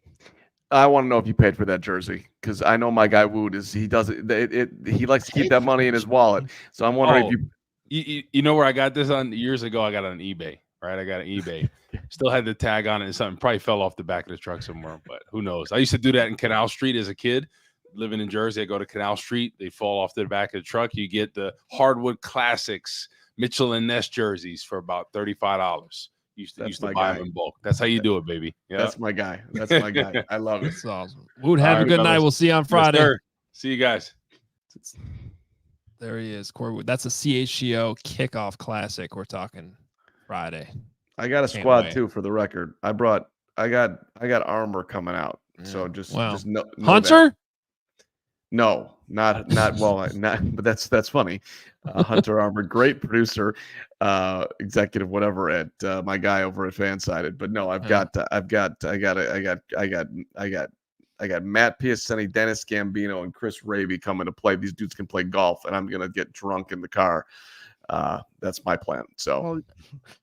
I want to know if you paid for that jersey because I know my guy Woot he likes to keep that money in his wallet. So I'm wondering if you know where I got this on years ago. I got it on eBay, right? I got an eBay. Still had the tag on it and something probably fell off the back of the truck somewhere, but who knows? I used to do that in Canal Street as a kid. Living in Jersey, I go to Canal Street. They fall off the back of the truck. You get the Hardwood Classics Mitchell and Ness jerseys for about $35. Used to buy them in bulk. That's how you do it, baby. Yeah, that's my guy. I love it. That's awesome. Woot, have a good night. We'll see you on Friday. Yes, see you guys. There he is, Corey Woot. That's a CHGO kickoff classic. We're talking Friday. I got a squad too, for the record. I got armor coming out. So just know Hunter. That. No, not well, but that's funny. Hunter Armour, great producer, executive, whatever at my guy over at Fansided. But no, I got Matt Piacenti, Dennis Gambino, and Chris Raby coming to play. These dudes can play golf, and I'm gonna get drunk in the car. That's my plan. So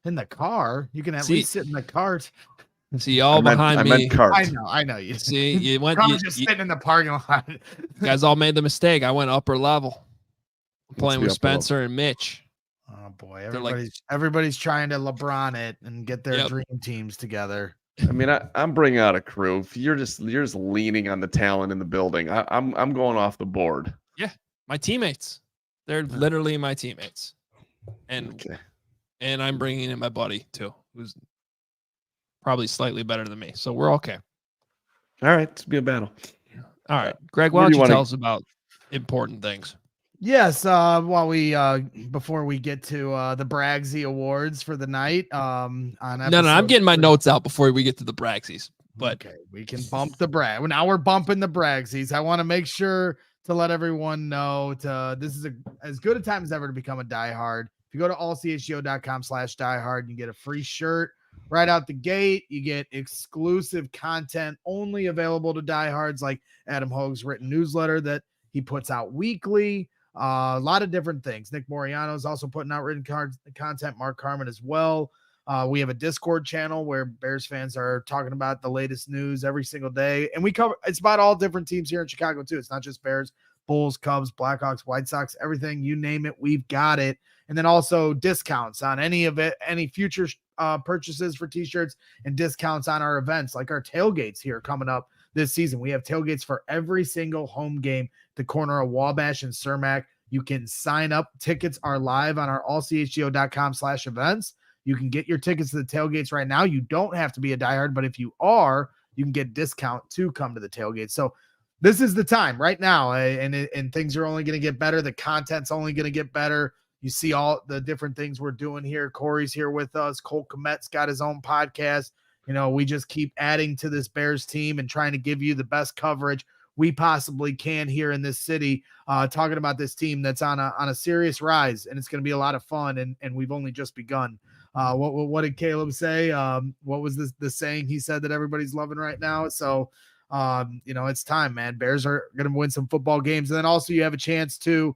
in the car, you can at least sit in the cart. See y'all behind me. I know. You see, you went. Just sitting in the parking lot. You guys all made the mistake. I went upper level, playing with Spencer and Mitch. Oh boy, everybody's trying to LeBron it and get their dream teams together. I mean, I'm bringing out a crew. If you're just leaning on the talent in the building, I'm going off the board. Yeah, my teammates. They're literally my teammates, and I'm bringing in my buddy too, who's probably slightly better than me. So we're okay. All right. It's be a battle. All right. Greg, why don't you tell us about important things? Yes. Before we get to the Braggsy Awards for the night. No, I'm getting my notes out before we get to the Braggsies. But okay, we can bump the brag. Now we're bumping the Braggsies. I want to make sure to let everyone know this is as good a time as ever to become a diehard. If you go to allchgo.com/diehard, you get a free shirt. Right out the gate, you get exclusive content only available to diehards, like Adam Hoge's written newsletter that he puts out weekly. A lot of different things. Nick Moriano is also putting out written content. Mark Carman as well. We have a Discord channel where Bears fans are talking about the latest news every single day. And it's about all different teams here in Chicago too. It's not just Bears, Bulls, Cubs, Blackhawks, White Sox, everything, you name it, we've got it. And then also discounts on any future purchases for t-shirts and discounts on our events, like our tailgates here coming up this season. We have tailgates for every single home game, the corner of Wabash and Cermak. You can sign up. Tickets are live on our allchgo.com/events. You can get your tickets to the tailgates right now. You don't have to be a diehard, but if you are, you can get discount to come to the tailgate. So this is the time right now, and things are only going to get better. The content's only going to get better. You see all the different things we're doing here. Corey's here with us. Cole Kmet's got his own podcast. We just keep adding to this Bears team and trying to give you the best coverage we possibly can here in this city, talking about this team that's on a serious rise, and it's going to be a lot of fun, and we've only just begun. What did Caleb say? What was the saying he said that everybody's loving right now? So, it's time, man. Bears are going to win some football games, and then also you have a chance to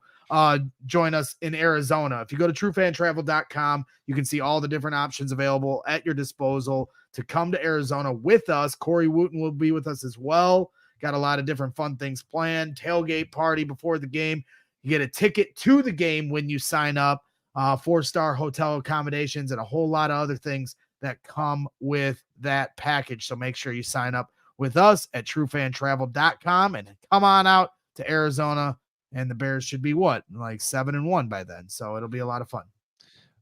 join us in Arizona. If you go to truefantravel.com, you can see all the different options available at your disposal to come to Arizona with us. Corey Wootton will be with us as well. Got a lot of different fun things planned. Tailgate party before the game. You get a ticket to the game when you sign up, 4-star hotel accommodations, and a whole lot of other things that come with that package. So make sure you sign up with us at truefantravel.com and come on out to Arizona. And the Bears should be like 7-1 by then. So it'll be a lot of fun.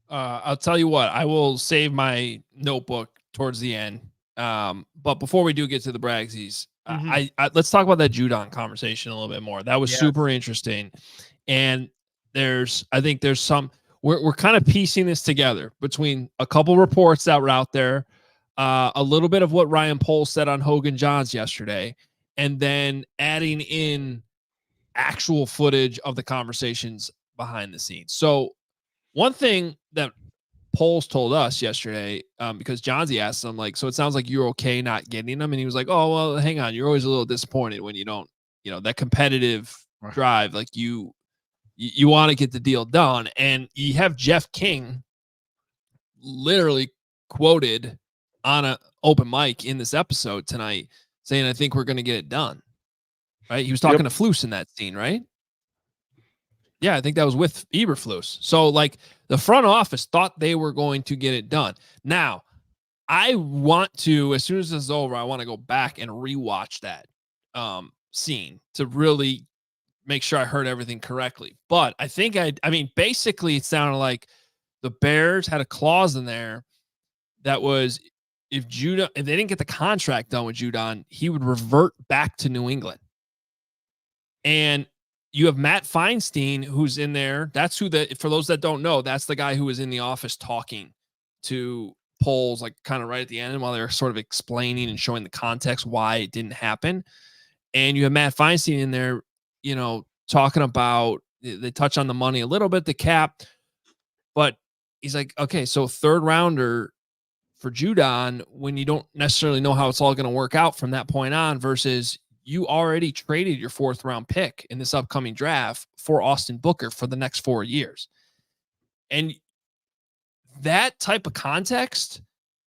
I'll tell you what, I will save my notebook towards the end. But before we do get to the Bragsies, I let's talk about that Judon conversation a little bit more. That was super interesting. And I think there's some, we're kind of piecing this together between a couple reports that were out there, a little bit of what Ryan Poles said on Hogan Johns yesterday, and then adding in actual footage of the conversations behind the scenes. So one thing that Poles told us yesterday, because Johnsy asked him, like, so it sounds like you're okay not getting them. And he was like, oh, well, hang on. You're always a little disappointed when you don't, that competitive drive, like you want to get the deal done. And you have Jeff King literally quoted on an open mic in this episode tonight saying, I think we're going to get it done. Right. He was talking to Flus in that scene, right? Yeah, I think that was with Eberflus. So, like, the front office thought they were going to get it done. Now, I want to, as soon as this is over, I want to go back and rewatch that scene to really make sure I heard everything correctly. But I think I mean, basically, it sounded like the Bears had a clause in there that was if they didn't get the contract done with Judon, he would revert back to New England. And you have Matt Feinstein, who's in there. That's who for those that don't know, that's the guy who was in the office talking to Poles, like kind of right at the end while they're sort of explaining and showing the context why it didn't happen. And you have Matt Feinstein in there, talking about, they touch on the money a little bit, the cap, but he's like, okay, so third rounder for Judon when you don't necessarily know how it's all going to work out from that point on versus you already traded your 4th round pick in this upcoming draft for Austin Booker for the next 4 years. And that type of context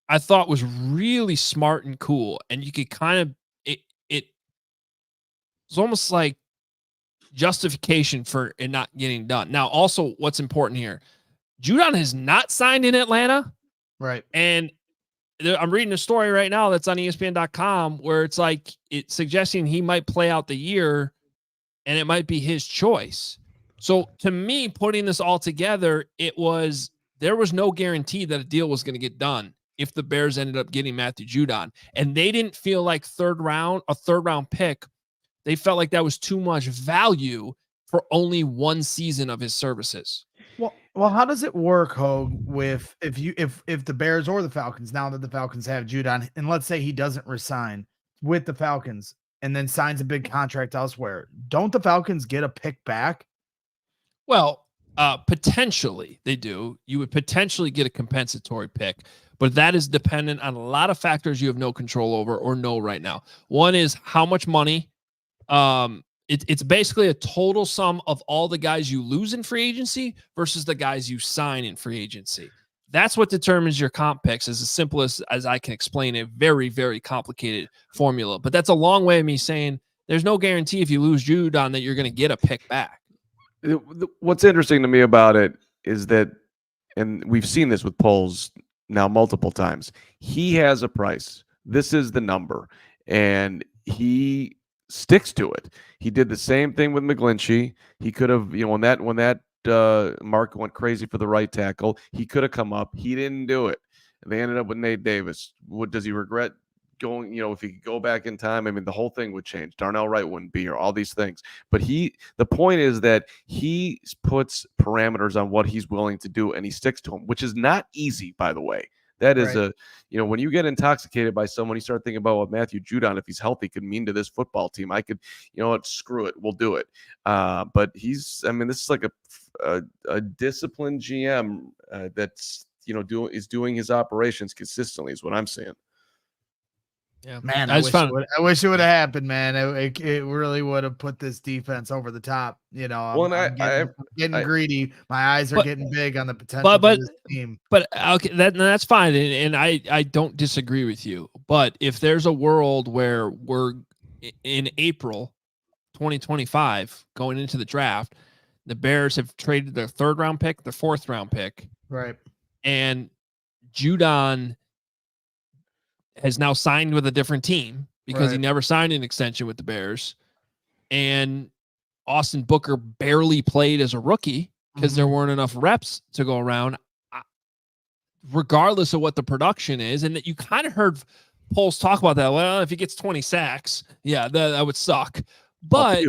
I thought was really smart and cool. And you could kind of, it was almost like justification for it not getting done. Now, also what's important here, Judon has not signed in Atlanta. Right. And I'm reading a story right now that's on ESPN.com where it's like it's suggesting he might play out the year and it might be his choice. So to me, putting this all together, there was no guarantee that a deal was going to get done if the Bears ended up getting Matthew Judon. And they didn't feel like a third round pick. They felt like that was too much value for only one season of his services. Well, how does it work, Hoge, with if the Bears or the Falcons, now that the Falcons have Judon, and let's say he doesn't resign with the Falcons and then signs a big contract elsewhere, don't the Falcons get a pick back? Well, potentially they do. You would potentially get a compensatory pick, but that is dependent on a lot of factors you have no control over or know right now. One is how much money. It's basically a total sum of all the guys you lose in free agency versus the guys you sign in free agency. That's what determines your comp picks, as simple as I can explain a very, very complicated formula. But that's a long way of me saying there's no guarantee if you lose Judon that you're going to get a pick back. What's interesting to me about it is that, and we've seen this with Poles now multiple times, he has a price. This is the number. And he sticks to it. He did the same thing with McGlinchey. He could have, when that Mark went crazy for the right tackle, he could have come up. He didn't do it. They ended up with Nate Davis. Does he regret going? If he could go back in time, I mean, the whole thing would change. Darnell Wright wouldn't be here. All these things. But the point is that he puts parameters on what he's willing to do, and he sticks to them, which is not easy, by the way. That is right. When you get intoxicated by someone, you start thinking about what Matthew Judon, if he's healthy, could mean to this football team. I could, screw it. We'll do it. But this is like a disciplined GM that's, is doing his operations consistently is what I'm saying. Yeah, man, I wish it would have happened, man. It really would have put this defense over the top. I'm getting greedy. My eyes are getting big on the potential of this team. But okay, that's fine, and I don't disagree with you. But if there's a world where we're in April 2025 going into the draft, the Bears have traded their 3rd round pick, their 4th round pick, right, and Judon has now signed with a different team, because he never signed an extension with the Bears. And Austin Booker barely played as a rookie because there weren't enough reps to go around, regardless of what the production is. And that you kind of heard polls talk about that. Well, if he gets 20 sacks, that would suck. But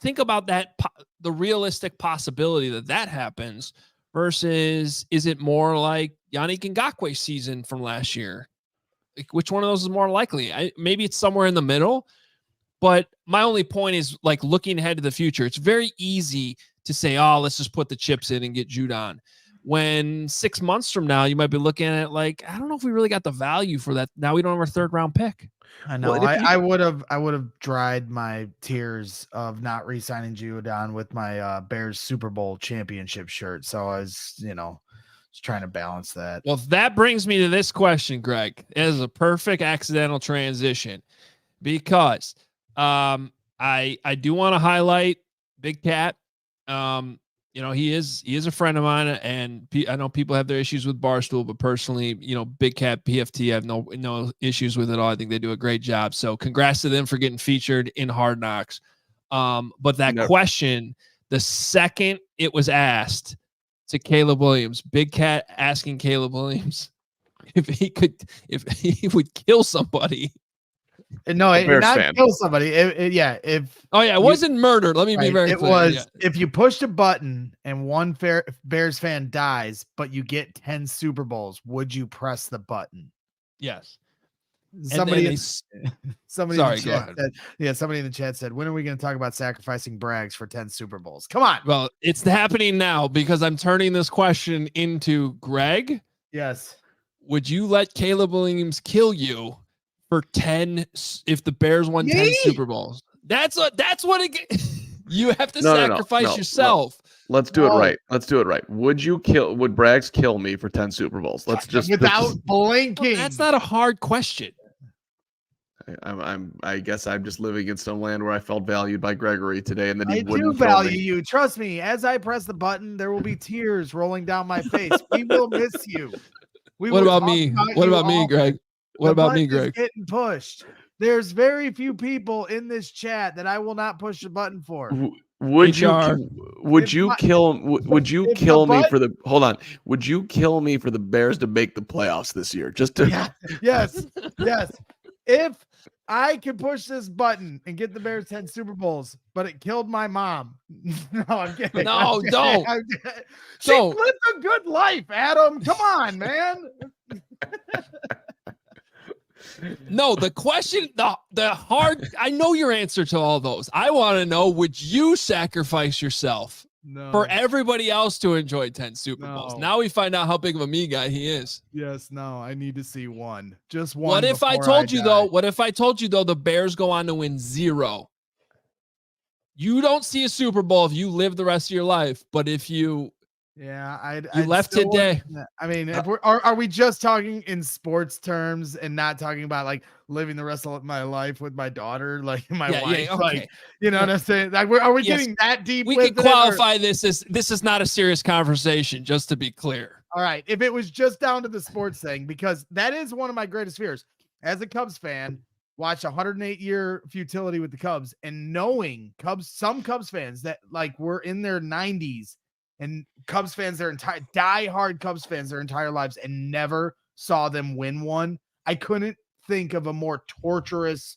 think about that, the realistic possibility that happens versus, is it more like Yannick Ngakwe's season from last year? Like, which one of those is more likely? Maybe it's somewhere in the middle. But my only point is, like, looking ahead to the future, it's very easy to say, oh, let's just put the chips in and get Judon. When 6 months from now, you might be looking at, like, I don't know if we really got the value for that. Now we don't have our 3rd round pick. I know. Well, I would have dried my tears of not re-signing Judon with my Bears Super Bowl championship shirt. So I was, just trying to balance that. Well, that brings me to this question, Greg. It is a perfect accidental transition because I do want to highlight Big Cat. He is a friend of mine, and I know people have their issues with Barstool, but personally, Big Cat PFT, I have no issues with it all. I think they do a great job. So congrats to them for getting featured in Hard Knocks. But that question, the second it was asked to Caleb Williams, Big Cat asking Caleb Williams if he would kill somebody. No, not kill somebody. It wasn't murder. Let me be very clear. It was if you pushed a button and one Bears fan dies, but you get 10 Super Bowls, would you press the button? Yes. Somebody in the chat said, when are we going to talk about sacrificing Braggs for 10 Super Bowls? Come on. Well, it's happening now because I'm turning this question into Greg. Yes. Would you let Caleb Williams kill you for 10 if the Bears won 10 Super Bowls? That's what you have to sacrifice yourself. No. Let's do it right. Would Braggs kill me for 10 Super Bowls? Without blinking. Well, that's not a hard question. I guess I'm just living in some land where I felt valued by Gregory today, and that he wouldn't value you. Trust me, as I press the button, there will be tears rolling down my face. We will miss you. What about me? What about me, Greg? What about me, Greg? Getting pushed. There's very few people in this chat that I will not push the button for. Would you kill me for the Bears to make the playoffs this year? Just to yes. If I could push this button and get the Bears 10 Super Bowls, but it killed my mom. No, I'm kidding. No, don't. She lived a good life, Adam. Come on, man. No, the question, the hard, I know your answer to all those. I want to know, would you sacrifice yourself for everybody else to enjoy 10 Super Bowls? Now we find out how big of a me guy he is. Yes, no, I need to see one. Just one. What if I told you though, the Bears go on to win 0? You don't see a Super Bowl if you live the rest of your life, but if you left today. I mean, if are we just talking in sports terms and not talking about like living the rest of my life with my daughter, like my wife? Like, you know what I'm saying? Like, are we getting that deep? We can qualify this as this is not a serious conversation, just to be clear. All right, if it was just down to the sports thing, because that is one of my greatest fears as a Cubs fan. Watch 108-year futility with the Cubs and knowing some Cubs fans that like were in their 90s. And Cubs fans, die-hard Cubs fans their entire lives and never saw them win one. I couldn't think of a more torturous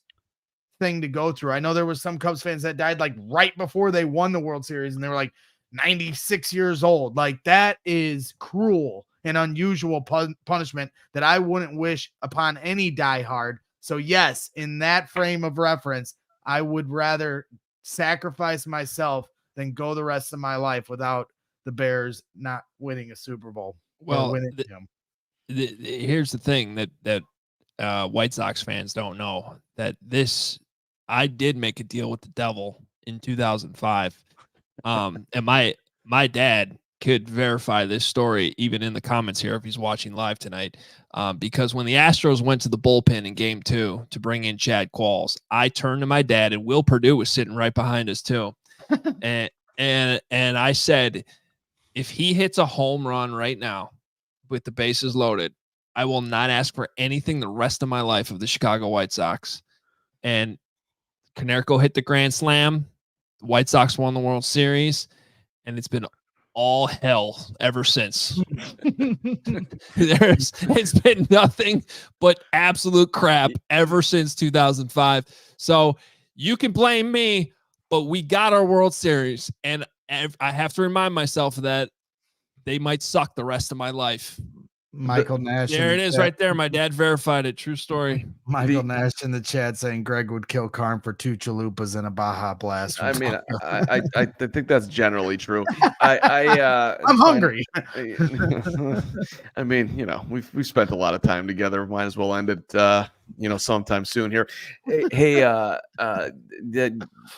thing to go through. I know there was some Cubs fans that died like right before they won the World Series and they were like 96 years old. Like that is cruel and unusual punishment that I wouldn't wish upon any diehard. So yes, in that frame of reference, I would rather sacrifice myself than go the rest of my life without the Bears not winning a Super Bowl. Well, here's the thing that White Sox fans don't know, that I did make a deal with the devil in 2005. And my dad could verify this story even in the comments here if he's watching live tonight. Because when the Astros went to the bullpen in game 2 to bring in Chad Qualls, I turned to my dad, and Will Perdue was sitting right behind us too. and I said, if he hits a home run right now with the bases loaded, I will not ask for anything the rest of my life of the Chicago White Sox. And Konerko hit the grand slam. The White Sox won the World Series, and it's been all hell ever since. It's been nothing but absolute crap ever since 2005. So you can blame me, but we got our World Series, and I have to remind myself that they might suck the rest of my life. Michael Nash. There it is right there. My dad verified it. True story. Michael Nash in the chat saying Greg would kill Karn for 2 chalupas and a Baja Blast. I mean, I think that's generally true. I'm hungry. I mean, you know, we've spent a lot of time together. Might as well end it, you know, sometime soon here. Hey,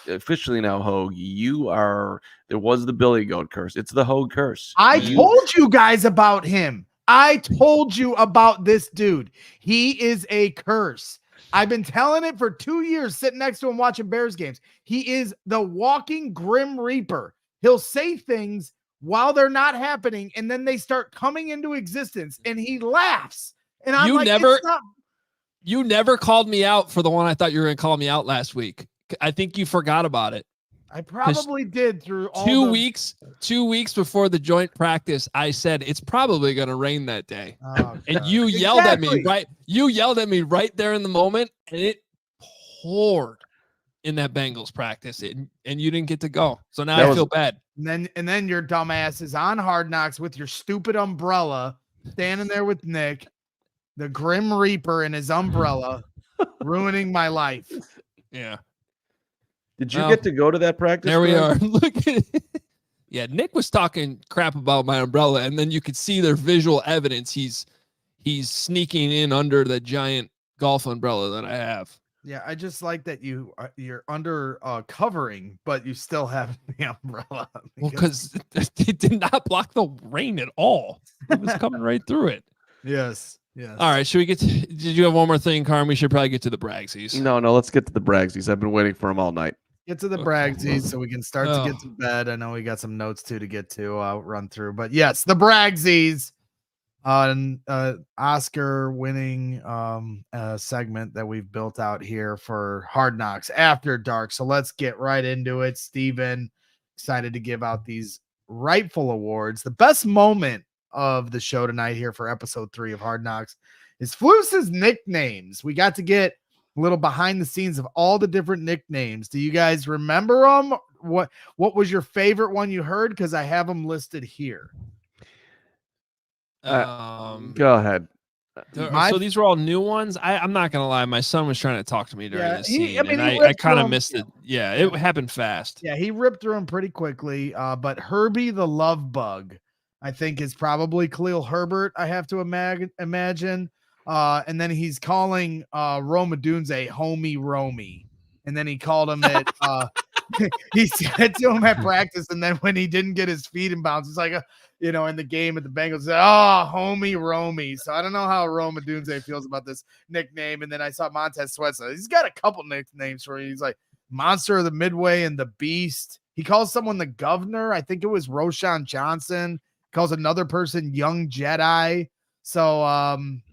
officially now, Hoge, there was the Billy Goat curse. It's the Hoge curse. I told you guys about him. I told you about this dude. He is a curse. I've been telling it for 2 years, sitting next to him watching Bears games. He is the walking Grim Reaper. He'll say things while they're not happening, and then they start coming into existence, and he laughs. And I'm you never called me out for the one I thought you were going to call me out last week. I think you forgot about it. I probably did through all 2 weeks. 2 weeks before the joint practice, I said it's probably going to rain that day, and you yelled at me right. You yelled at me right there in the moment, and it poured in that Bengals practice, and you didn't get to go. So now I feel bad. And then your dumbass is on Hard Knocks with your stupid umbrella, standing there with Nick, the Grim Reaper and his umbrella, ruining my life. Yeah. Did you get to go to that practice? There we are. Look at it. Yeah, Nick was talking crap about my umbrella, and then you could see their visual evidence. He's sneaking in under the giant golf umbrella that I have. Yeah, I just like that you're under covering, but you still have the umbrella. Well, because it did not block the rain at all. It was coming right through it. Yes. Yes. All right. Should we did you have one more thing, Carm? We should probably get to the Bragsies. No, let's get to the Bragsies. I've been waiting for them all night. Get to the Bragsies so we can start to get to bed. I know we got some notes too to get to run through, but yes, the Bragsies, Oscar winning segment that we've built out here for Hard Knocks After Dark. So let's get right into it. Steven, excited to give out these rightful awards. The best moment of the show tonight here for episode 3 of Hard Knocks is Flus's nicknames. We got to get a little behind the scenes of all the different nicknames. Do you guys remember them? What was your favorite one you heard? Because I have them listed here. Go ahead. So these were all new ones. I'm not gonna lie, my son was trying to talk to me during this scene, and I kind of missed it. Yeah, it happened fast. Yeah, he ripped through them pretty quickly. But Herbie the Love Bug, I think, is probably Khalil Herbert, I have to imagine. And then he's calling Roma Dunze homie Romy. And then he called him it. He said to him at practice, and then when he didn't get his feet in bounds, it's like, in the game at the Bengals, said, homie Romy. So I don't know how Roma Dunze feels about this nickname. And then I saw Montez Sweat. So he's got a couple nicknames for you. He's like Monster of the Midway and the Beast. He calls someone the Governor. I think it was Roshan Johnson. Calls another person Young Jedi. So,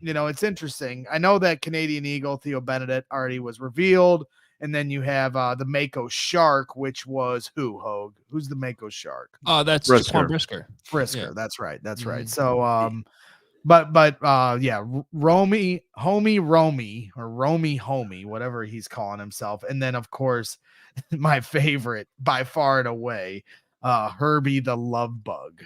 it's interesting. I know that Canadian Eagle, Theo Benedict, already was revealed. And then you have the Mako Shark, which was who, Hoge? Who's the Mako Shark? Oh, that's Brisker. Brisker. Yeah. That's right. That's right. So, Romy, or Romy Homie, whatever he's calling himself. And then, of course, my favorite by far and away, Herbie the Love Bug.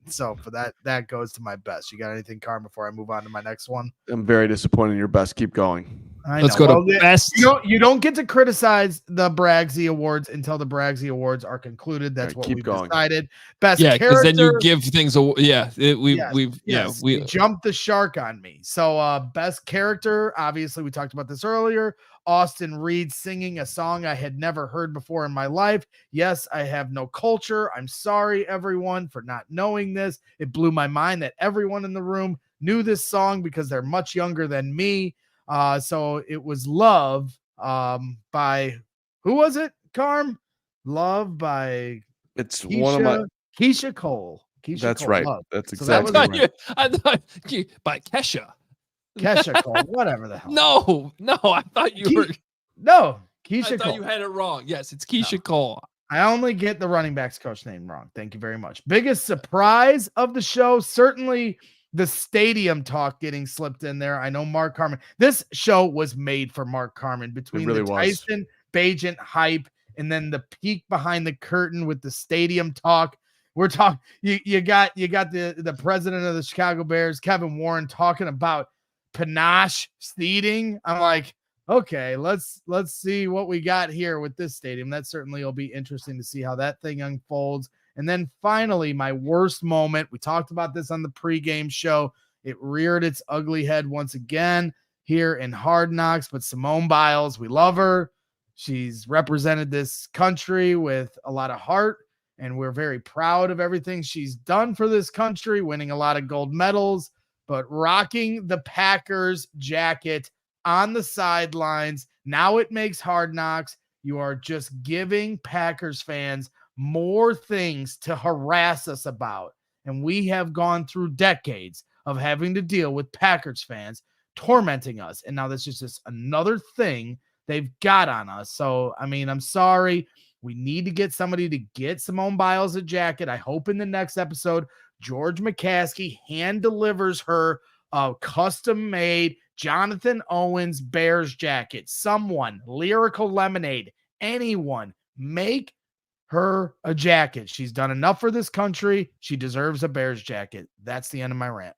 So for that goes to my best. You got anything, Carm, before I move on to my next one? I'm very disappointed in your best. Keep going. Let's go to best. You don't get to criticize the Bragsy Awards until the Bragsy Awards are concluded. That's what we've decided. Best character. Because then you give things away. Yeah, we jumped the shark on me. So best character, obviously we talked about this earlier. Austin Reed singing a song I had never heard before in my life. Yes, I have no culture. I'm sorry, everyone, for not knowing this. It blew my mind that everyone in the room knew this song because they're much younger than me. So it was Love by, who was it, Carm? Love by Keisha Cole. Keisha That's Cole right. Love. That's So that exactly was right. I thought you by Kesha. Kesha Cole, whatever the hell. No, I thought you were. No, I Keisha thought Cole. you had it wrong. Yes, it's Keisha Cole. I only get the running backs coach name wrong. Thank you very much. Biggest surprise of the show, certainly the stadium talk getting slipped in there. I know Mark Carman. This show was made for Mark Carman between really the was. Tyson Bagent hype and then the peek behind the curtain with the stadium talk. We're talking. You got the president of the Chicago Bears, Kevin Warren, talking about panache seating. I'm like, okay, let's see what we got here with this stadium. That certainly will be interesting to see how that thing unfolds. And then finally, my worst moment. We talked about this on the pregame show. It reared its ugly head once again here in Hard Knocks. But Simone Biles, we love her. She's represented this country with a lot of heart, and we're very proud of everything she's done for this country, winning a lot of gold medals, but rocking the Packers jacket on the sidelines. Now it makes Hard Knocks. You are just giving Packers fans more things to harass us about. And we have gone through decades of having to deal with Packers fans tormenting us. And now this is just another thing they've got on us. So, I mean, I'm sorry. We need to get somebody to get Simone Biles a jacket. I hope in the next episode, George McCaskey hand delivers her a custom-made Jonathan Owens Bears jacket. Someone, Lyrical Lemonade, anyone, make her a jacket. She's done enough for this country. She deserves a Bears jacket. That's the end of my rant.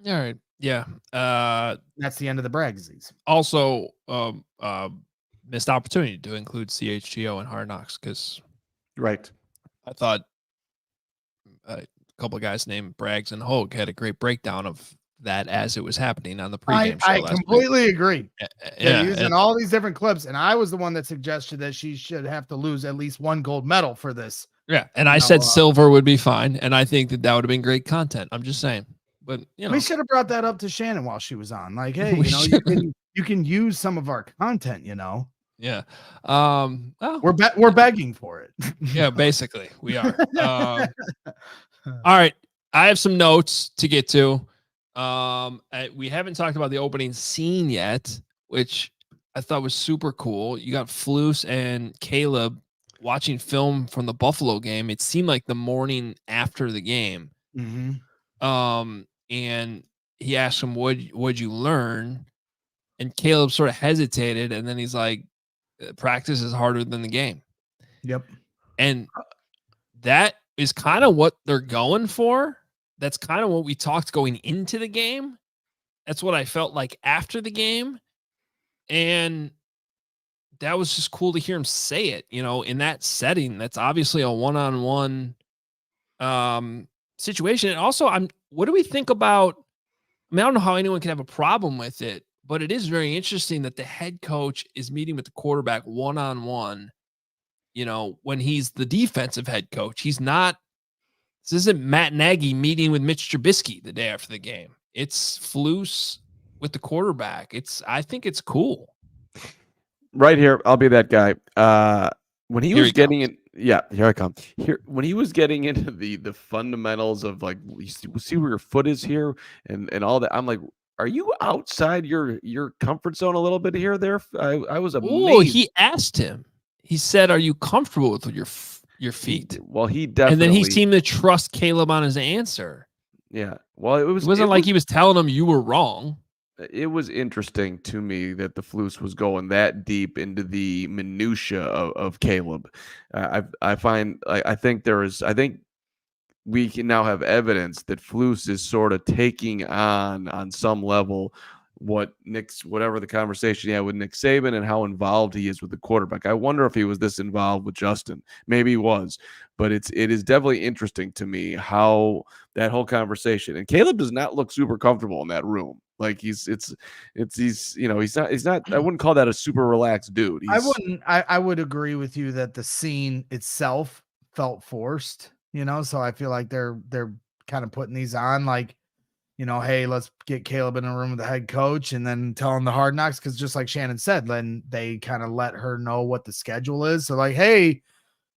All right. Yeah. That's the end of the Bragsies. Also, missed opportunity to include CHGO and Hard Knocks because Right. I thought a couple of guys named Braggs and Hoge had a great breakdown of that as it was happening on the pregame show. I completely agree. Yeah, using all these different clips, and I was the one that suggested that she should have to lose at least one gold medal for this. Yeah, and I said silver would be fine, and I think that would have been great content. I'm just saying, but we should have brought that up to Shannon while she was on. Like, hey, you can use some of our content. Yeah. We're begging for it. Yeah, basically we are. All right, I have some notes to get to. We haven't talked about the opening scene yet, which I thought was super cool. You got Flus and Caleb watching film from the Buffalo game. It seemed like the morning after the game. Mm-hmm. And he asked him, what'd you learn? And Caleb sort of hesitated, and then he's like, practice is harder than the game. Yep. And that is kind of what they're going for. That's kind of what we talked going into the game. That's what I felt like after the game. And that was just cool to hear him say it, in that setting. That's obviously a one-on-one situation. And also, what do we think about, I don't know how anyone can have a problem with it, but it is very interesting that the head coach is meeting with the quarterback one-on-one, when he's the defensive head coach. This isn't Matt Nagy meeting with Mitch Trubisky the day after the game. It's Flus with the quarterback. I think it's cool. Right here, I'll be that guy. When he was getting in, yeah, here I come. Here, when he was getting into the fundamentals of like, you see where your foot is here and all that. I'm like, are you outside your comfort zone a little bit here? There, I was amazed. Oh, he asked him. He said, "Are you comfortable with your feet?" Well, he definitely. And then he seemed to trust Caleb on his answer. Yeah. Well, it wasn't like he was telling him you were wrong. It was interesting to me that the Flus was going that deep into the minutia of Caleb. I think we can now have evidence that Flus is sort of taking on some level whatever the conversation he had with Nick Saban and how involved he is with the quarterback. I wonder if he was this involved with Justin. Maybe he was, but it is definitely interesting to me how that whole conversation, and Caleb does not look super comfortable in that room. Like he's not, I wouldn't call that a super relaxed dude. I would agree with you that the scene itself felt forced, so I feel like they're kind of putting these on like, hey, let's get Caleb in a room with the head coach and then tell him the Hard Knocks. Cause just like Shannon said, then they kind of let her know what the schedule is. So like, hey,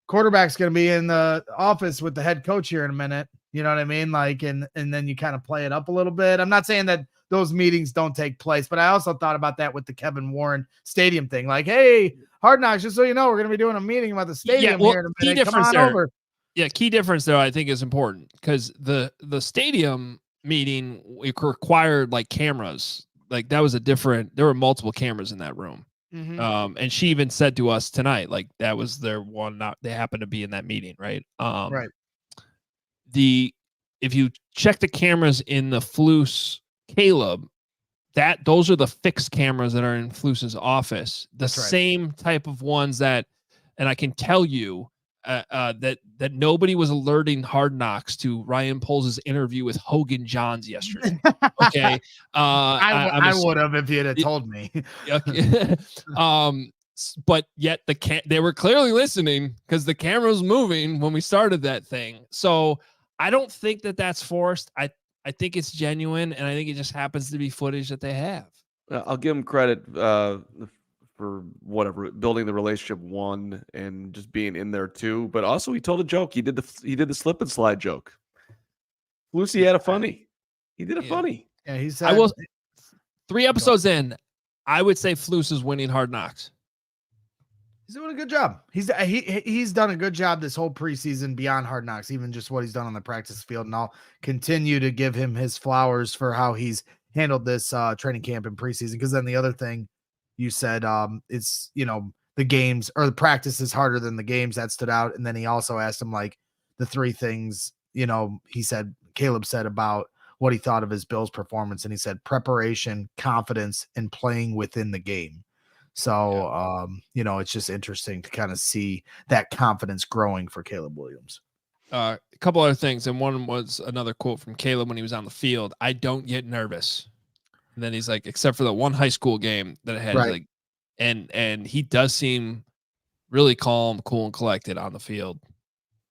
quarterback's going to be in the office with the head coach here in a minute. You know what I mean? Like, and then you kind of play it up a little bit. I'm not saying that those meetings don't take place, but I also thought about that with the Kevin Warren stadium thing. Like, hey, Hard Knocks, just so you know, we're going to be doing a meeting about the stadium here in a minute. Come on over. Yeah, key difference though I think is important because the stadium meeting it required like cameras. Like that was there were multiple cameras in that room. Mm-hmm. And she even said to us tonight, like that was their one. They happened to be in that meeting, right? Right. If you check the cameras in the Flus Caleb, those are the fixed cameras that are in Flus's office. The That's right. same type of ones that, and I can tell you that nobody was alerting Hard Knocks to Ryan Poles' interview with Hogan Johns yesterday. Okay, I would have if you'd have told me. Okay. But yet they were clearly listening because the camera was moving when we started that thing. So I don't think that that's forced. I think it's genuine, and I think it just happens to be footage that they have. I'll give him credit for whatever building the relationship one and just being in there too. But also, he told a joke. He did the slip and slide joke. Lucy had a funny. He did a funny. Yeah, he said. I will. 3 episodes in, I would say Flus is winning Hard Knocks. He's doing a good job. He's done a good job this whole preseason beyond Hard Knocks, even just what he's done on the practice field. And I'll continue to give him his flowers for how he's handled this training camp and preseason. Because then the other thing you said, it's, the games or the practice is harder than the games. That stood out. And then he also asked him like the 3 things, Caleb said about what he thought of his Bills performance. And he said preparation, confidence, and playing within the game. So, it's just interesting to kind of see that confidence growing for Caleb Williams. A couple other things. And one was another quote from Caleb when he was on the field. I don't get nervous. And then he's like, except for the one high school game that I had, right. and he does seem really calm, cool, and collected on the field.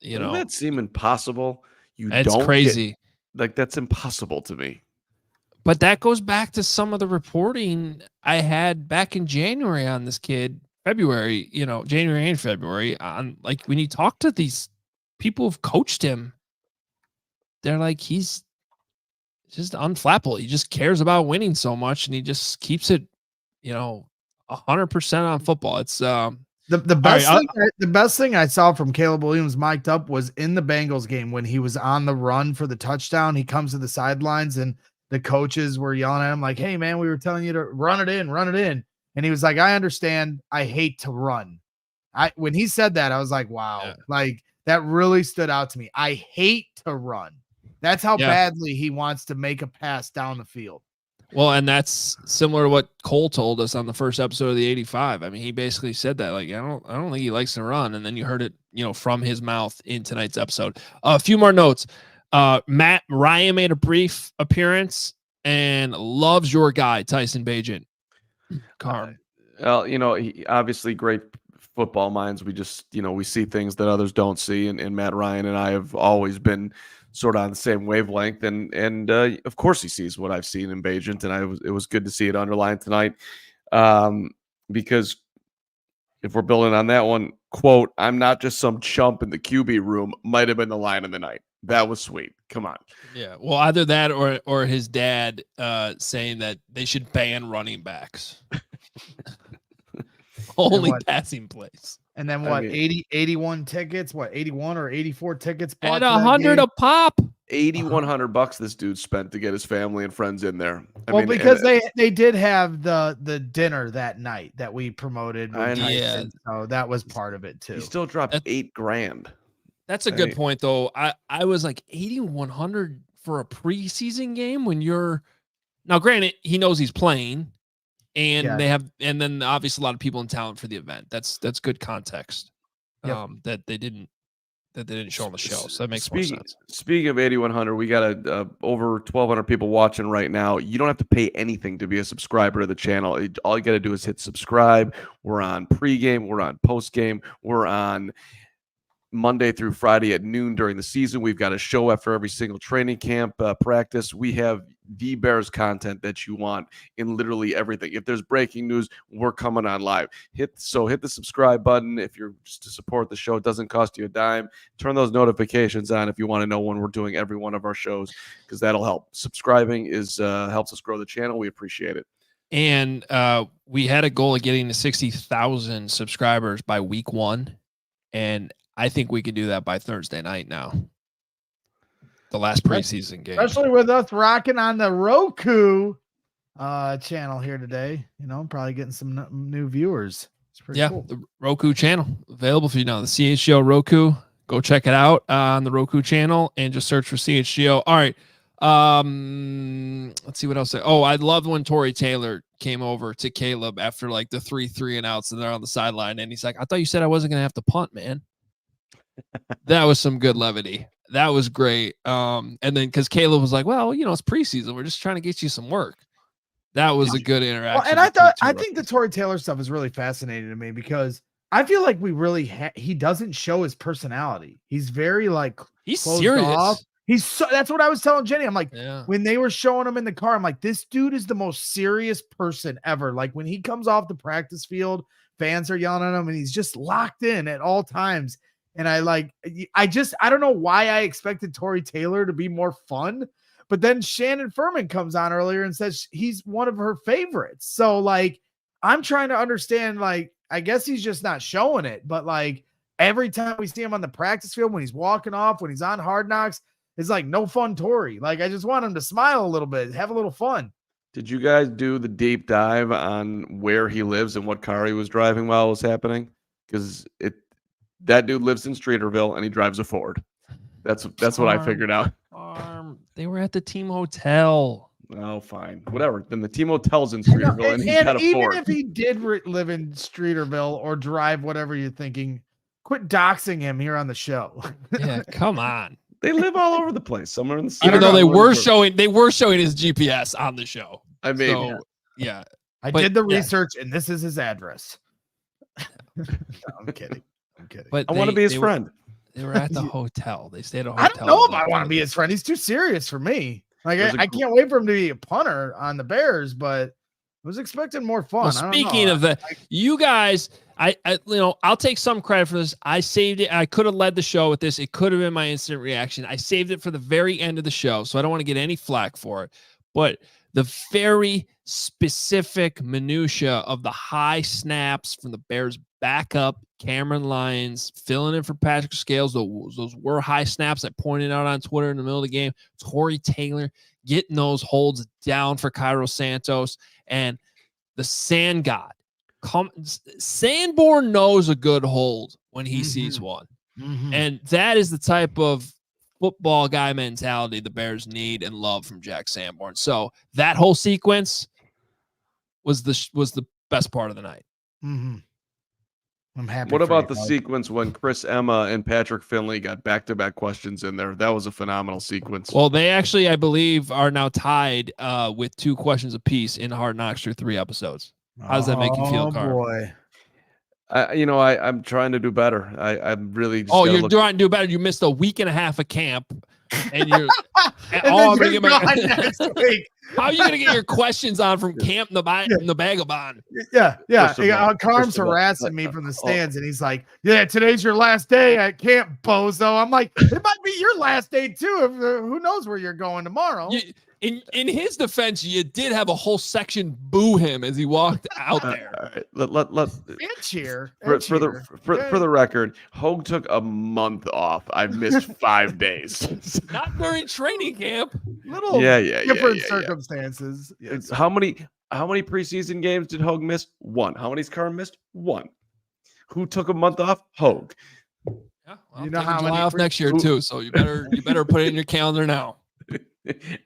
Doesn't that seem impossible? It's crazy. That's impossible to me. But that goes back to some of the reporting I had back in January on this kid, January and February, on like when you talk to these people who've coached him, they're like, he's just unflappable. He just cares about winning so much and he just keeps it, 100% on football. It's the best thing I saw from Caleb Williams mic'd up was in the Bengals game when he was on the run for the touchdown. He comes to the sidelines and the coaches were yelling at him like, hey, man, we were telling you to run it in. And he was like, I understand. I hate to run. When he said that, I was like, wow, like that really stood out to me. I hate to run. That's how badly he wants to make a pass down the field. Well, and that's similar to what Cole told us on the first episode of the 85. I mean, he basically said that, like, I don't think he likes to run. And then you heard it, from his mouth in tonight's episode. A few more notes. Matt Ryan made a brief appearance and loves your guy, Tyson Bagent. Well, he obviously great football minds. We just, we see things that others don't see. And Matt Ryan and I have always been sort of on the same wavelength. And of course he sees what I've seen in Bagent. And it was good to see it underlined tonight. Because if we're building on that one, quote, I'm not just some chump in the QB room, might have been the line of the night. That was sweet. Come on. Yeah. Well, either that or his dad saying that they should ban running backs. Only passing plays. And then what? 81 tickets? What? 81 or 84 tickets? At $100 a pop. $8,100 this dude spent to get his family and friends in there. Because they did have the dinner that night that we promoted. So that was part of it too. He still dropped $8,000. That's a good point, though. I was like 8,100 for a preseason game when you're now. Granted, he knows he's playing, and they have, and then obviously a lot of people in town for the event. That's good context. That they didn't show on the show, so that makes more sense. Speaking of 8,100, we got over 1,200 people watching right now. You don't have to pay anything to be a subscriber to the channel. All you got to do is hit subscribe. We're on pregame. We're on postgame. We're on Monday through Friday at noon during the season. We've got a show after every single training camp practice. We have the Bears content that you want in literally everything. If there's breaking news, we're coming on live. Hit the subscribe button if you're just to support the show. It doesn't cost you a dime. Turn those notifications on if you want to know when we're doing every one of our shows, because that'll help. Subscribing is helps us grow the channel. We appreciate it. And we had a goal of getting to 60,000 subscribers by week 1. And I think we can do that by Thursday night now. The last preseason game. Especially with us rocking on the Roku channel here today. Probably getting some new viewers. It's pretty cool. The Roku channel available for you now. The CHGO Roku. Go check it out on the Roku channel and just search for CHGO. All right. Let's see what else. I loved when Tory Taylor came over to Caleb after like the 3 and outs, and they're on the sideline, and he's like, "I thought you said I wasn't gonna have to punt, man." That was some good levity. That was great. And then because Caleb was like, "Well, it's preseason. We're just trying to get you some work." That was a good interaction. Well, and I think the Tory Taylor stuff is really fascinating to me, because I feel like we really he doesn't show his personality. He's very he's serious. Off. That's what I was telling Jenny. I'm like, when they were showing him in the car, I'm like, this dude is the most serious person ever. Like when he comes off the practice field, fans are yelling at him and he's just locked in at all times. And I don't know why I expected Tory Taylor to be more fun, but then Shannon Furman comes on earlier and says he's one of her favorites. So I'm trying to understand, I guess he's just not showing it, but every time we see him on the practice field, when he's walking off, when he's on Hard Knocks, it's like no fun Tory. I just want him to smile a little bit, have a little fun. Did you guys do the deep dive on where he lives and what car he was driving while it was happening? Because that dude lives in Streeterville and he drives a Ford. That's what I figured out. They were at the team hotel. Oh, fine. Whatever. Then the team hotel's in Streeterville and he's got a Ford. Even if he did live in Streeterville or drive whatever you're thinking, quit doxing him here on the show. Yeah, come on. They live all over the place. Somewhere in the even though they were showing his GPS on the show. I mean, yeah. I did the research, and this is his address. No, I'm kidding. But I want to be his friend. They were at the hotel. They stayed at a hotel. I don't know if I want to be his friend. He's too serious for me. I can't wait for him to be a punter on the Bears, but I was expecting more fun. Well, speaking of that, you guys, I'll take some credit for this. I saved it. I could have led the show with this. It could have been my instant reaction. I saved it for the very end of the show, so I don't want to get any flack for it. But the very specific minutia of the high snaps from the Bears backup, Cameron Lyons, filling in for Patrick Scales. Those were high snaps I pointed out on Twitter in the middle of the game. Tory Taylor getting those holds down for Cairo Santos, and the Sand God. Sanborn knows a good hold when he sees one. Mm-hmm. And that is the type of football guy mentality the Bears need and love from Jack Sanborn. So that whole sequence was the best part of the night. Mm-hmm. I'm happy. What about the sequence when Chris Emma and Patrick Finley got back-to-back questions in there? That was a phenomenal sequence. Well, they actually, I believe, are now tied with 2 questions apiece in Hard Knocks through 3 episodes. How does that make you feel, Carl? Boy. I'm trying to do better. I'm really. Just you're trying to do better. You missed a week and a half of camp, and you're. Next week. How are you going to get your questions on from camp in the Vagabond? Yeah. Carm's harassing me from the stands, and he's like, "Yeah, today's your last day at camp, bozo." I'm like, "It might be your last day too. Who knows where you're going tomorrow?" In his defense, you did have a whole section boo him as he walked out there. All right. Let's cheer. For the record, Hoge took a month off. I've missed 5 days. Not during training camp. Little different circumstances. Yes. How many preseason games did Hoge miss? 1. How many's Carm missed? 1. Who took a month off? Hoge. Yeah, well, you know how many off next year too. So you better put it in your calendar now.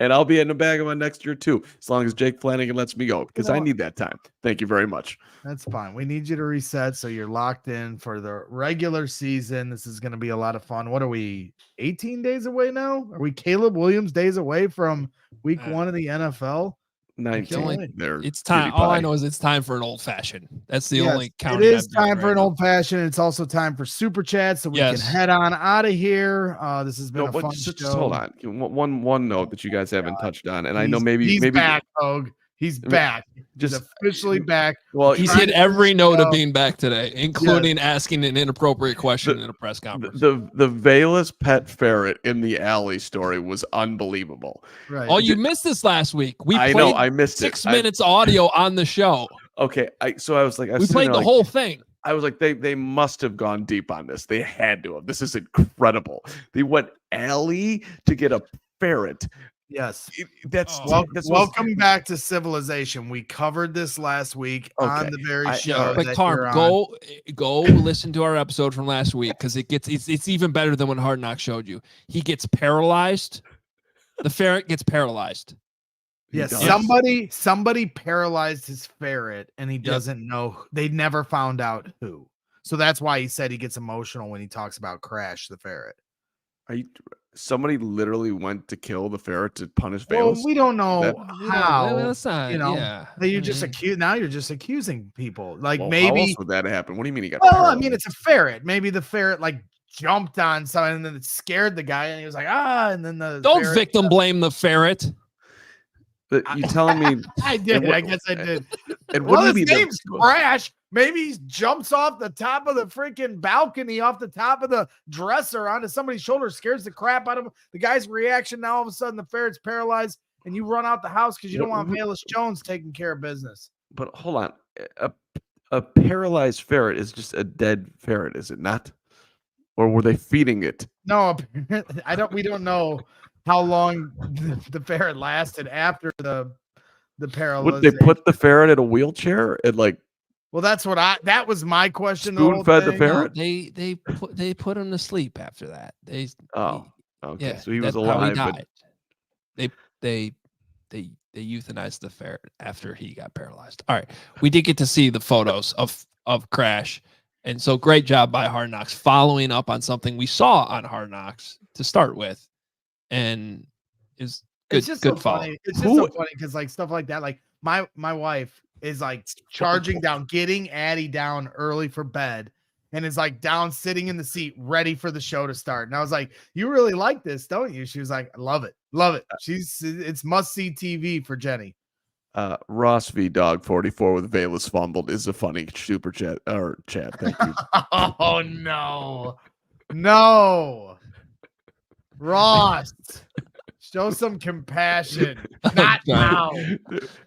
And I'll be in the Bagent next year too, as long as Jake Flanagan lets me go, because I need that time. Thank you very much. That's fine. We need you to reset so you're locked in for the regular season. This is going to be a lot of fun. What are we, 18 days away now? Are we Caleb Williams days away from week 1 of the NFL? 19. It's time. All I know is it's time for an old fashioned. That's the only count. It is time for an old fashioned. It's also time for super chat, so we can head on out of here. This has been a fun show. Just hold on. One note that you guys haven't touched on, and I know maybe he's back, Hoge. He's back. He's officially back. Well, he's hit every note of being back today, including asking an inappropriate question in a press conference. The Velas pet ferret in the alley story was unbelievable. Right. Oh, you missed this last week. I missed 6 minutes audio on the show. Okay, so I was like, we played the whole thing. I was like, they must have gone deep on this. They had to have. This is incredible. They went alley to get a ferret. Yes, that's welcome back to civilization. We covered this last week on the very show. But Carm, go listen to our episode from last week because it's even better than what Hard Knocks showed you. He gets paralyzed. The ferret gets paralyzed. Yes, somebody paralyzed his ferret, and he doesn't know. They never found out who. So that's why he said he gets emotional when he talks about Crash the ferret. Somebody literally went to kill the ferret to punish Velas? Well, we don't know how. You're just accusing people. Like maybe how else would that happen? What do you mean he got? Well, I mean it's a ferret. Maybe the ferret like jumped on something and then it scared the guy and he was like and then don't victim blame the ferret. But you telling me I did? I guess I did. And his name's Crash. Maybe he jumps off the top of the freaking balcony, off the top of the dresser onto somebody's shoulder, scares the crap out of him. The guy's reaction. Now all of a sudden the ferret's paralyzed, and you run out the house because you don't want Velas Jones taking care of business. But hold on, a paralyzed ferret is just a dead ferret, is it not? Or were they feeding it? No, we don't know how long the ferret lasted after the paralysis. Would they put the ferret in a wheelchair and like? Well, that was my question. Spoon fed the ferret. No, they put him to sleep after that. Okay. So he was alive. But they euthanized the ferret after he got paralyzed. All right, we did get to see the photos of Crash, and so great job by Hard Knocks following up on something we saw on Hard Knocks to start with, and is good. It's just good so follow. funny. It's just so funny because like stuff like that, like my wife is like charging down, getting Addie down early for bed, and is like down sitting in the seat ready for the show to start. And I was like, you really like this, don't you? She was like, I love it. It's must-see TV for Jenny. Ross V Dog 44 with Velas fumbled is a funny super chat or chat. Thank you. Oh no, Ross. Show some compassion. Not now.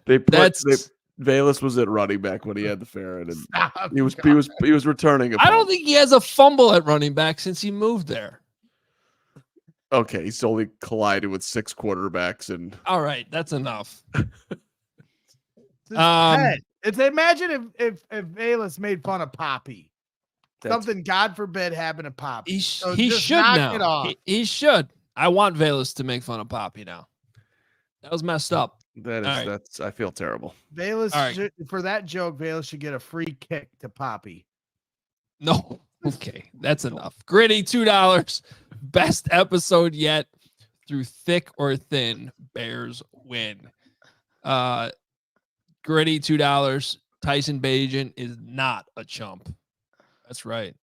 Velas was at running back when he had the ferret, and he was returning. I don't think he has a fumble at running back since he moved there. Okay, he's only collided with 6 quarterbacks, and all right, that's enough. Imagine if Velas made fun of Poppy. Something, God forbid, happened to Poppy. He should now. He should. I want Velas to make fun of Poppy now. That was messed up. That's I feel terrible. Velas for that joke, Velas should get a free kick to Poppy. No. Okay, that's enough. Gritty, $2. Best episode yet. Through thick or thin, Bears win. Gritty, $2. Tyson Bagent is not a chump. That's right.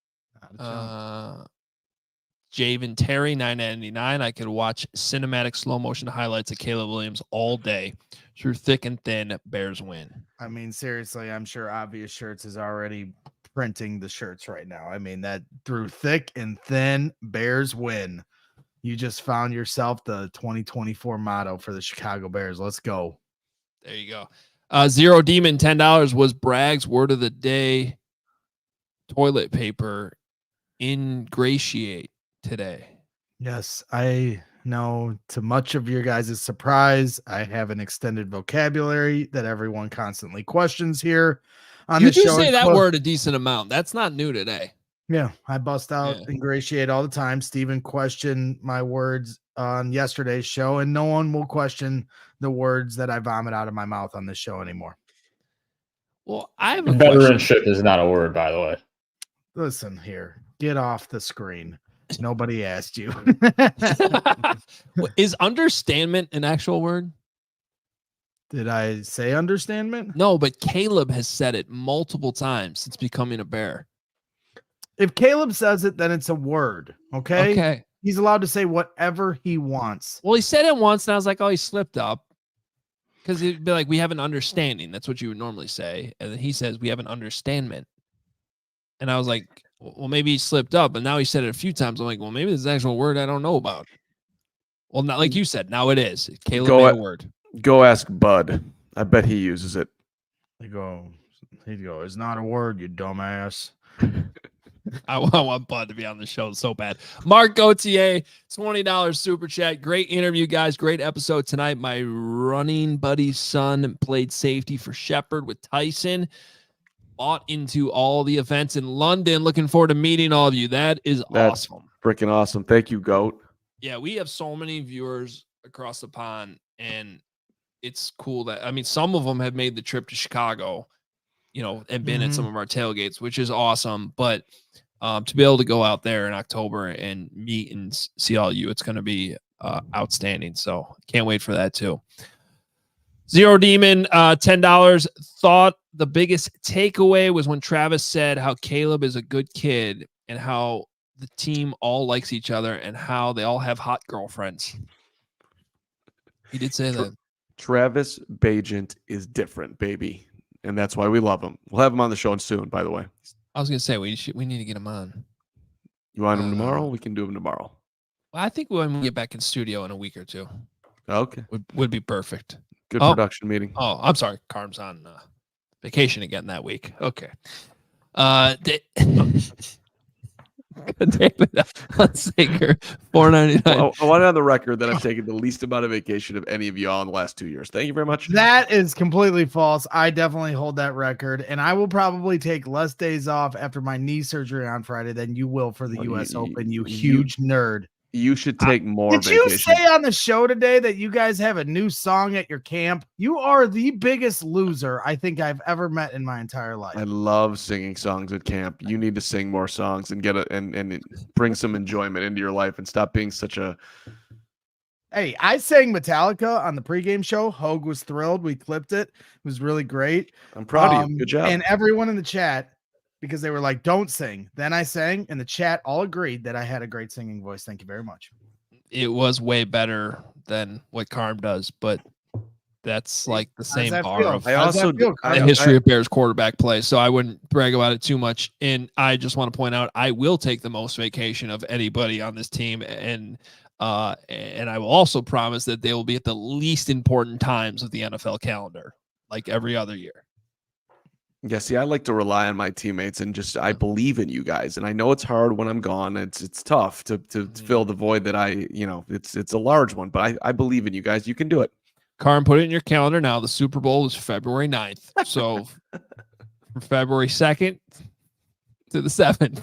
Javen Terry, $9.99. I could watch cinematic slow motion highlights of Caleb Williams all day. Through thick and thin, Bears win. I mean, seriously, I'm sure Obvious Shirts is already printing the shirts right now. I mean, that through thick and thin, Bears win. You just found yourself the 2024 motto for the Chicago Bears. Let's go. There you go. Zero Demon, $10 was Bragg's word of the day. Toilet paper ingratiate today. Yes, I know to much of your guys' surprise, I have an extended vocabulary that everyone constantly questions here on the show. You do say that word a decent amount. That's not new today. Yeah, I bust out ingratiate all the time. Steven questioned my words on yesterday's show, and no one will question the words that I vomit out of my mouth on this show anymore. Well, I have a veteranship is not a word, by the way. Listen here, get off the screen. Nobody asked you. Is understandment an actual word? Did I say understandment? No, but Caleb has said it multiple times since becoming a Bear. If Caleb says it, then it's a word. Okay. Okay. He's allowed to say whatever he wants. Well, he said it once, and I was like, oh, he slipped up. Because he'd be like, we have an understanding. That's what you would normally say. And then he says, we have an understandment. And I was like, well, maybe he slipped up. And now he said it a few times. I'm like, well, maybe this is an actual word I don't know about. Well, not like you said. Now it is. Caleb made a word. Go ask Bud. I bet he uses it. He'd go, it's not a word, you dumbass. I want Bud to be on the show so bad. Mark Gauthier, $20 super chat. Great interview, guys. Great episode tonight. My running buddy's son played safety for Shepherd with Tyson. Bought into all the events in London. Looking forward to meeting all of you. That's awesome. Freaking awesome. Thank you, Goat. Yeah, we have so many viewers across the pond, and it's cool that, I mean, some of them have made the trip to Chicago, and been at some of our tailgates, which is awesome. But to be able to go out there in October and meet and see all you, it's going to be outstanding. So can't wait for that too. Zero Demon, $10. Thought the biggest takeaway was when Travis said how Caleb is a good kid and how the team all likes each other and how they all have hot girlfriends. He did say that. Travis Bagent is different, baby. And that's why we love him. We'll have him on the show soon, by the way. I was going to say, we need to get him on. You want him tomorrow? We can do him tomorrow. Well, I think when we get back in studio in a week or two. Okay. Would be perfect. Good production meeting. Oh, I'm sorry. Carm's on vacation again that week. Okay. David Hunsaker, $4.99. I want it on the record that I've taken the least amount of vacation of any of y'all in the last 2 years. Thank you very much. That is completely false. I definitely hold that record, and I will probably take less days off after my knee surgery on Friday than you will for the U.S. Open, you huge nerd. You should take more Did vacation. you say on the show today that you guys have a new song at your camp? You are the biggest loser I think I've ever met in my entire life. I love singing songs at camp. You need to sing more songs and and bring some enjoyment into your life and stop being such a. Hey, I sang Metallica on the pregame show. Hoge was thrilled. We clipped it. It was really great. I'm proud of you. Good job. And everyone in the chat, because they were like, don't sing. Then I sang, and the chat all agreed that I had a great singing voice. Thank you very much. It was way better than what Carm does, but that's like the same bar of the history of Bears quarterback play. So I wouldn't brag about it too much. And I just want to point out, I will take the most vacation of anybody on this team. And I will also promise that they will be at the least important times of the NFL calendar, like every other year. Yeah, see, I like to rely on my teammates and I believe in you guys. And I know it's hard when I'm gone. It's tough to fill the void that it's a large one, but I believe in you guys. You can do it. Carm, put it in your calendar now. The Super Bowl is February 9th. So from February 2nd to the 7th,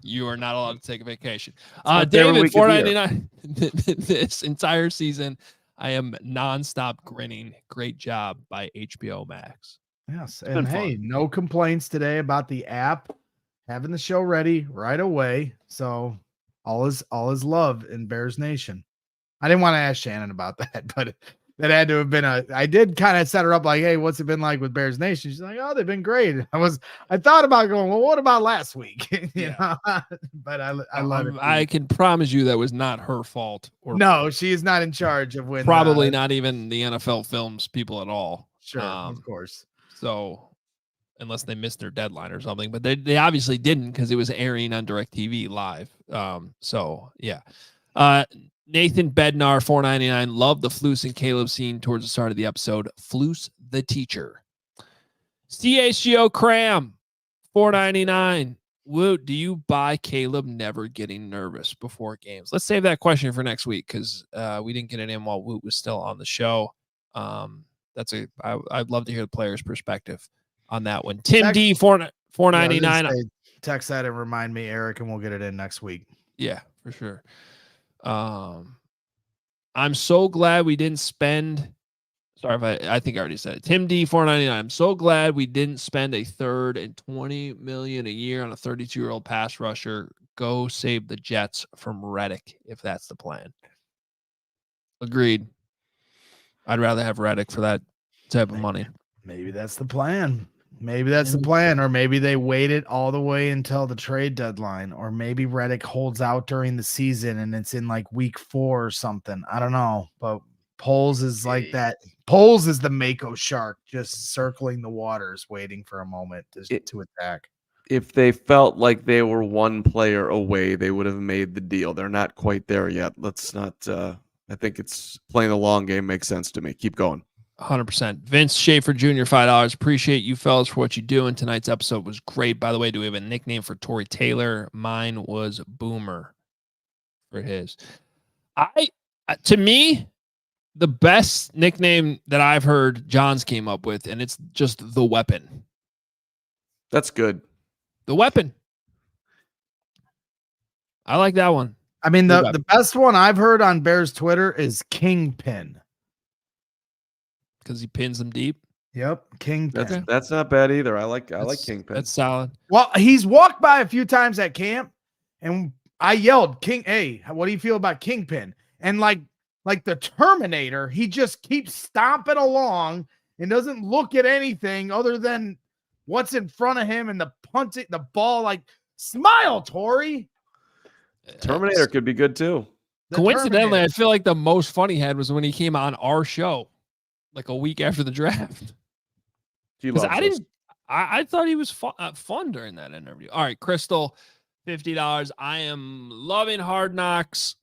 you are not allowed to take a vacation. David, $4.99 this entire season. I am nonstop grinning. Great job by HBO Max. Yes, and hey, no complaints today about the app having the show ready right away. So all is love in Bears Nation. I didn't want to ask Shannon about that, but that had to have been I did kind of set her up like, hey, what's it been like with Bears Nation? She's like, oh, they've been great. I thought about going, well, what about last week? But I love it. I can promise you that was not her fault. No, she is not in charge of when. Probably not even the NFL films people at all. Sure, of course. So unless they missed their deadline or something, but they obviously didn't because it was airing on DirecTV live. So yeah. Nathan Bednar, $4.99. Love the Flus and Caleb scene towards the start of the episode. Flus the teacher. CHGO Cram, $4.99. Woot, do you buy Caleb never getting nervous before games? Let's save that question for next week because we didn't get it in while Woot was still on the show. I'd love to hear the player's perspective on that one. Tim D, $4.99. Text that and remind me, Eric, and we'll get it in next week. Yeah, for sure. I'm so glad we didn't spend. Sorry if I think I already said it. Tim D, $4.99. I'm so glad we didn't spend a third and $20 million a year on a 32-year-old pass rusher. Go save the Jets from Reddick if that's the plan. Agreed. I'd rather have Reddick for that type of money. Maybe that's the plan. Maybe that's the plan, or maybe they wait it all the way until the trade deadline, or maybe Reddick holds out during the season and it's in like week 4 or something. I don't know, but Poles is like that. Poles is the Mako shark, just circling the waters, waiting for a moment to attack. If they felt like they were one player away, they would have made the deal. They're not quite there yet. Let's not. I think it's playing the long game makes sense to me. Keep going. 100%. Vince Schaefer Jr., $5. Appreciate you fellas for what you do. And tonight's episode was great. By the way, do we have a nickname for Tory Taylor? Mine was Boomer for his. To me, the best nickname that I've heard John's came up with, and it's just the weapon. That's good. The weapon. I like that one. I mean, the best one I've heard on Bears Twitter is Kingpin. Because he pins them deep. Yep, Kingpin. That's not bad either. I like Kingpin. That's solid. Well, he's walked by a few times at camp, and I yelled, hey, what do you feel about Kingpin? And like the Terminator, he just keeps stomping along and doesn't look at anything other than what's in front of him and the ball. Like, smile, Tory. Terminator could be good too. Coincidentally, I feel like the most fun he had was when he came on our show, like a week after the draft. I thought he was fun during that interview. All right, Crystal, $50. I am loving Hard Knocks.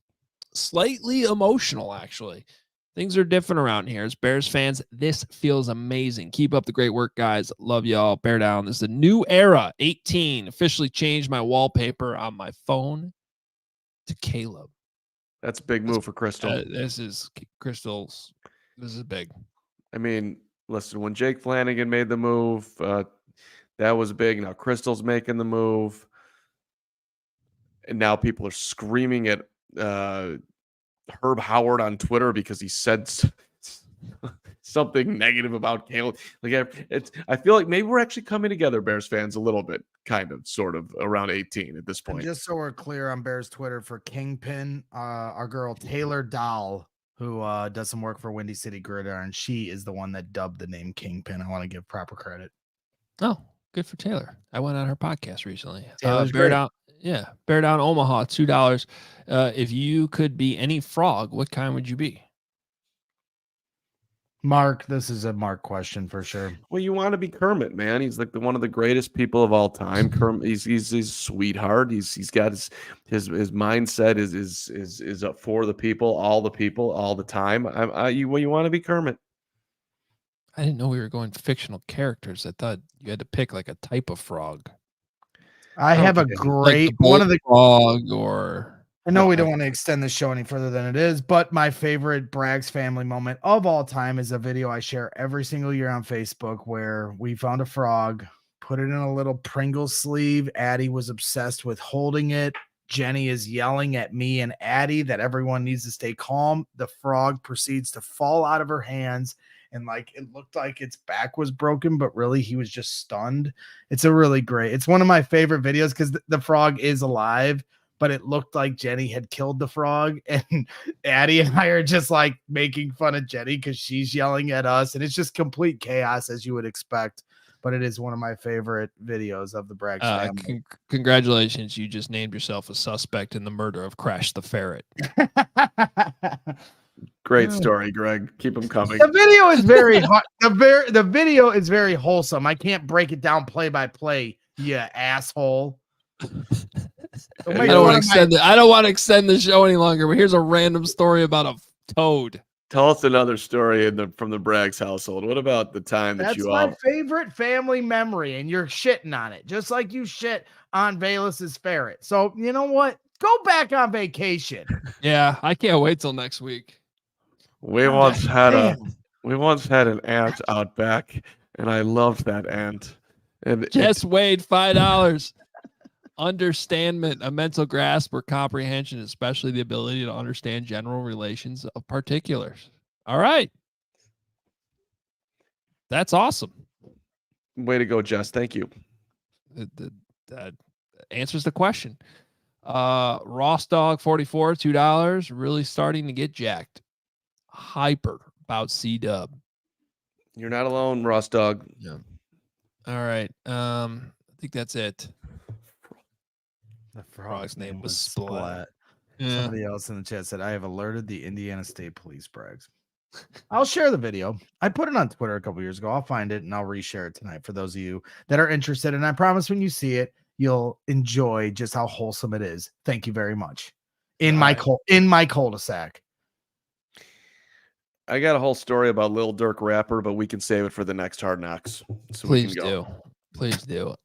Slightly emotional, actually. Things are different around here. As Bears fans, this feels amazing. Keep up the great work, guys. Love y'all. Bear down. This is a new era. 18. Officially changed my wallpaper on my phone to Caleb. That's a big move for Crystal. This is Crystal's. This is big. I mean, listen, when Jake Flanagan made the move, that was big. Now Crystal's making the move. And now people are screaming at Herb Howard on Twitter because he said something negative about Caleb. I feel like maybe we're actually coming together, Bears fans, a little bit, kind of, sort of, around 18 at this point. And just so we're clear on Bears Twitter for Kingpin, our girl Taylor Dahl, who does some work for Windy City Gridiron, she is the one that dubbed the name Kingpin. I want to give proper credit. Oh, good for Taylor. I went on her podcast recently. Bear Down, Bear Down Omaha, $2. If you could be any frog, what kind would you be? Mark, this is a Mark question for sure. Well, you want to be Kermit, man. He's like one of the greatest people of all time. Kermit, he's a sweetheart. He's got his mindset is up for the people, all the time. You want to be Kermit. I didn't know we were going fictional characters. I thought you had to pick like a type of frog. I have a great like one of the frog or. I know we don't want to extend the show any further than it is, but my favorite Bragg's family moment of all time is a video I share every single year on Facebook where we found a frog, put it in a little Pringles sleeve. Addie was obsessed with holding it. Jenny is yelling at me and Addie that everyone needs to stay calm. The frog proceeds to fall out of her hands, and like it looked like its back was broken, but really he was just stunned. It's one of my favorite videos because the frog is alive, but it looked like Jenny had killed the frog, and Addie and I are just like making fun of Jenny because she's yelling at us, and it's just complete chaos as you would expect. But it is one of my favorite videos of the Bragg family. Congratulations. You just named yourself a suspect in the murder of Crash the Ferret. Great story, Greg. Keep them coming. The video is very hard. The video is very wholesome. I can't break it down play by play, you asshole. I don't want to extend the show any longer, but here's a random story about a toad. Tell us another story from the Braggs household. What about the time That's my favorite family memory, and you're shitting on it, just like you shit on Bayless's Ferret. So you know what? Go back on vacation. Yeah, I can't wait till next week. We once had an ant out back, and I loved that ant. And Jess Wade, $5. Understandment, a mental grasp or comprehension, especially the ability to understand general relations of particulars. All right. That's awesome. Way to go, Jess. Thank you. That answers the question. Ross Dog 44, $2. Really starting to get jacked. Hyper about C-Dub. You're not alone, Ross Dog. Yeah. All right. I think that's it. The frog's name was Splat. Splat. Yeah. Somebody else in the chat said, I have alerted the Indiana State Police, Braggs. I'll share the video. I put it on Twitter a couple years ago. I'll find it and I'll reshare it tonight for those of you that are interested. And I promise when you see it, you'll enjoy just how wholesome it is. Thank you very much. In my cul-de-sac. I got a whole story about Lil Durk rapper, but we can save it for the next Hard Knocks. So Please do. Please do.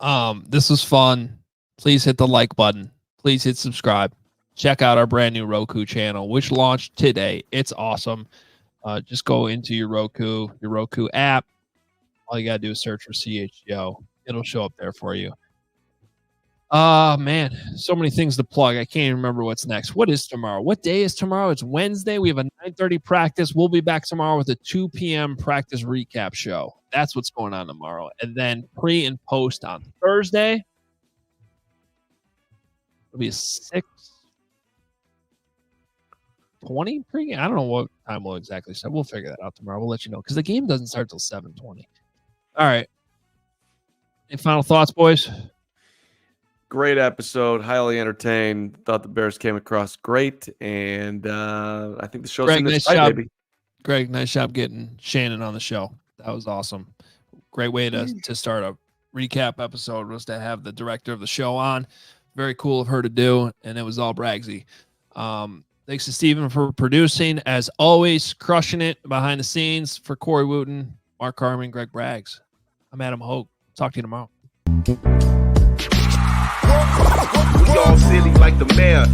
This was fun. Please hit the like button. Please hit subscribe. Check out our brand new Roku channel, which launched today. It's awesome. Just go into your Roku app. All you got to do is search for CHGO. It'll show up there for you. Man, so many things to plug. I can't even remember what's next. What is tomorrow? What day is tomorrow? It's Wednesday. We have a 9:30 practice. We'll be back tomorrow with a 2 p.m. practice recap show. That's what's going on tomorrow. And then pre and post on Thursday. It'll be a 6:20 pre. I don't know what time we'll exactly start. We'll figure that out tomorrow. We'll let you know because the game doesn't start till 7:20. All right. Any final thoughts, boys? Great episode, highly entertained. Thought the Bears came across great, and I think the show's in this fight, baby. Greg, nice job getting Shannon on the show. That was awesome. Great way to start a recap episode was to have the director of the show on. Very cool of her to do, and it was all Braggsy. Thanks to Steven for producing. As always, crushing it behind the scenes. For Corey Wootton, Mark Carman, Greg Braggs. I'm Adam Hoge. Talk to you tomorrow. We all silly like the mayor.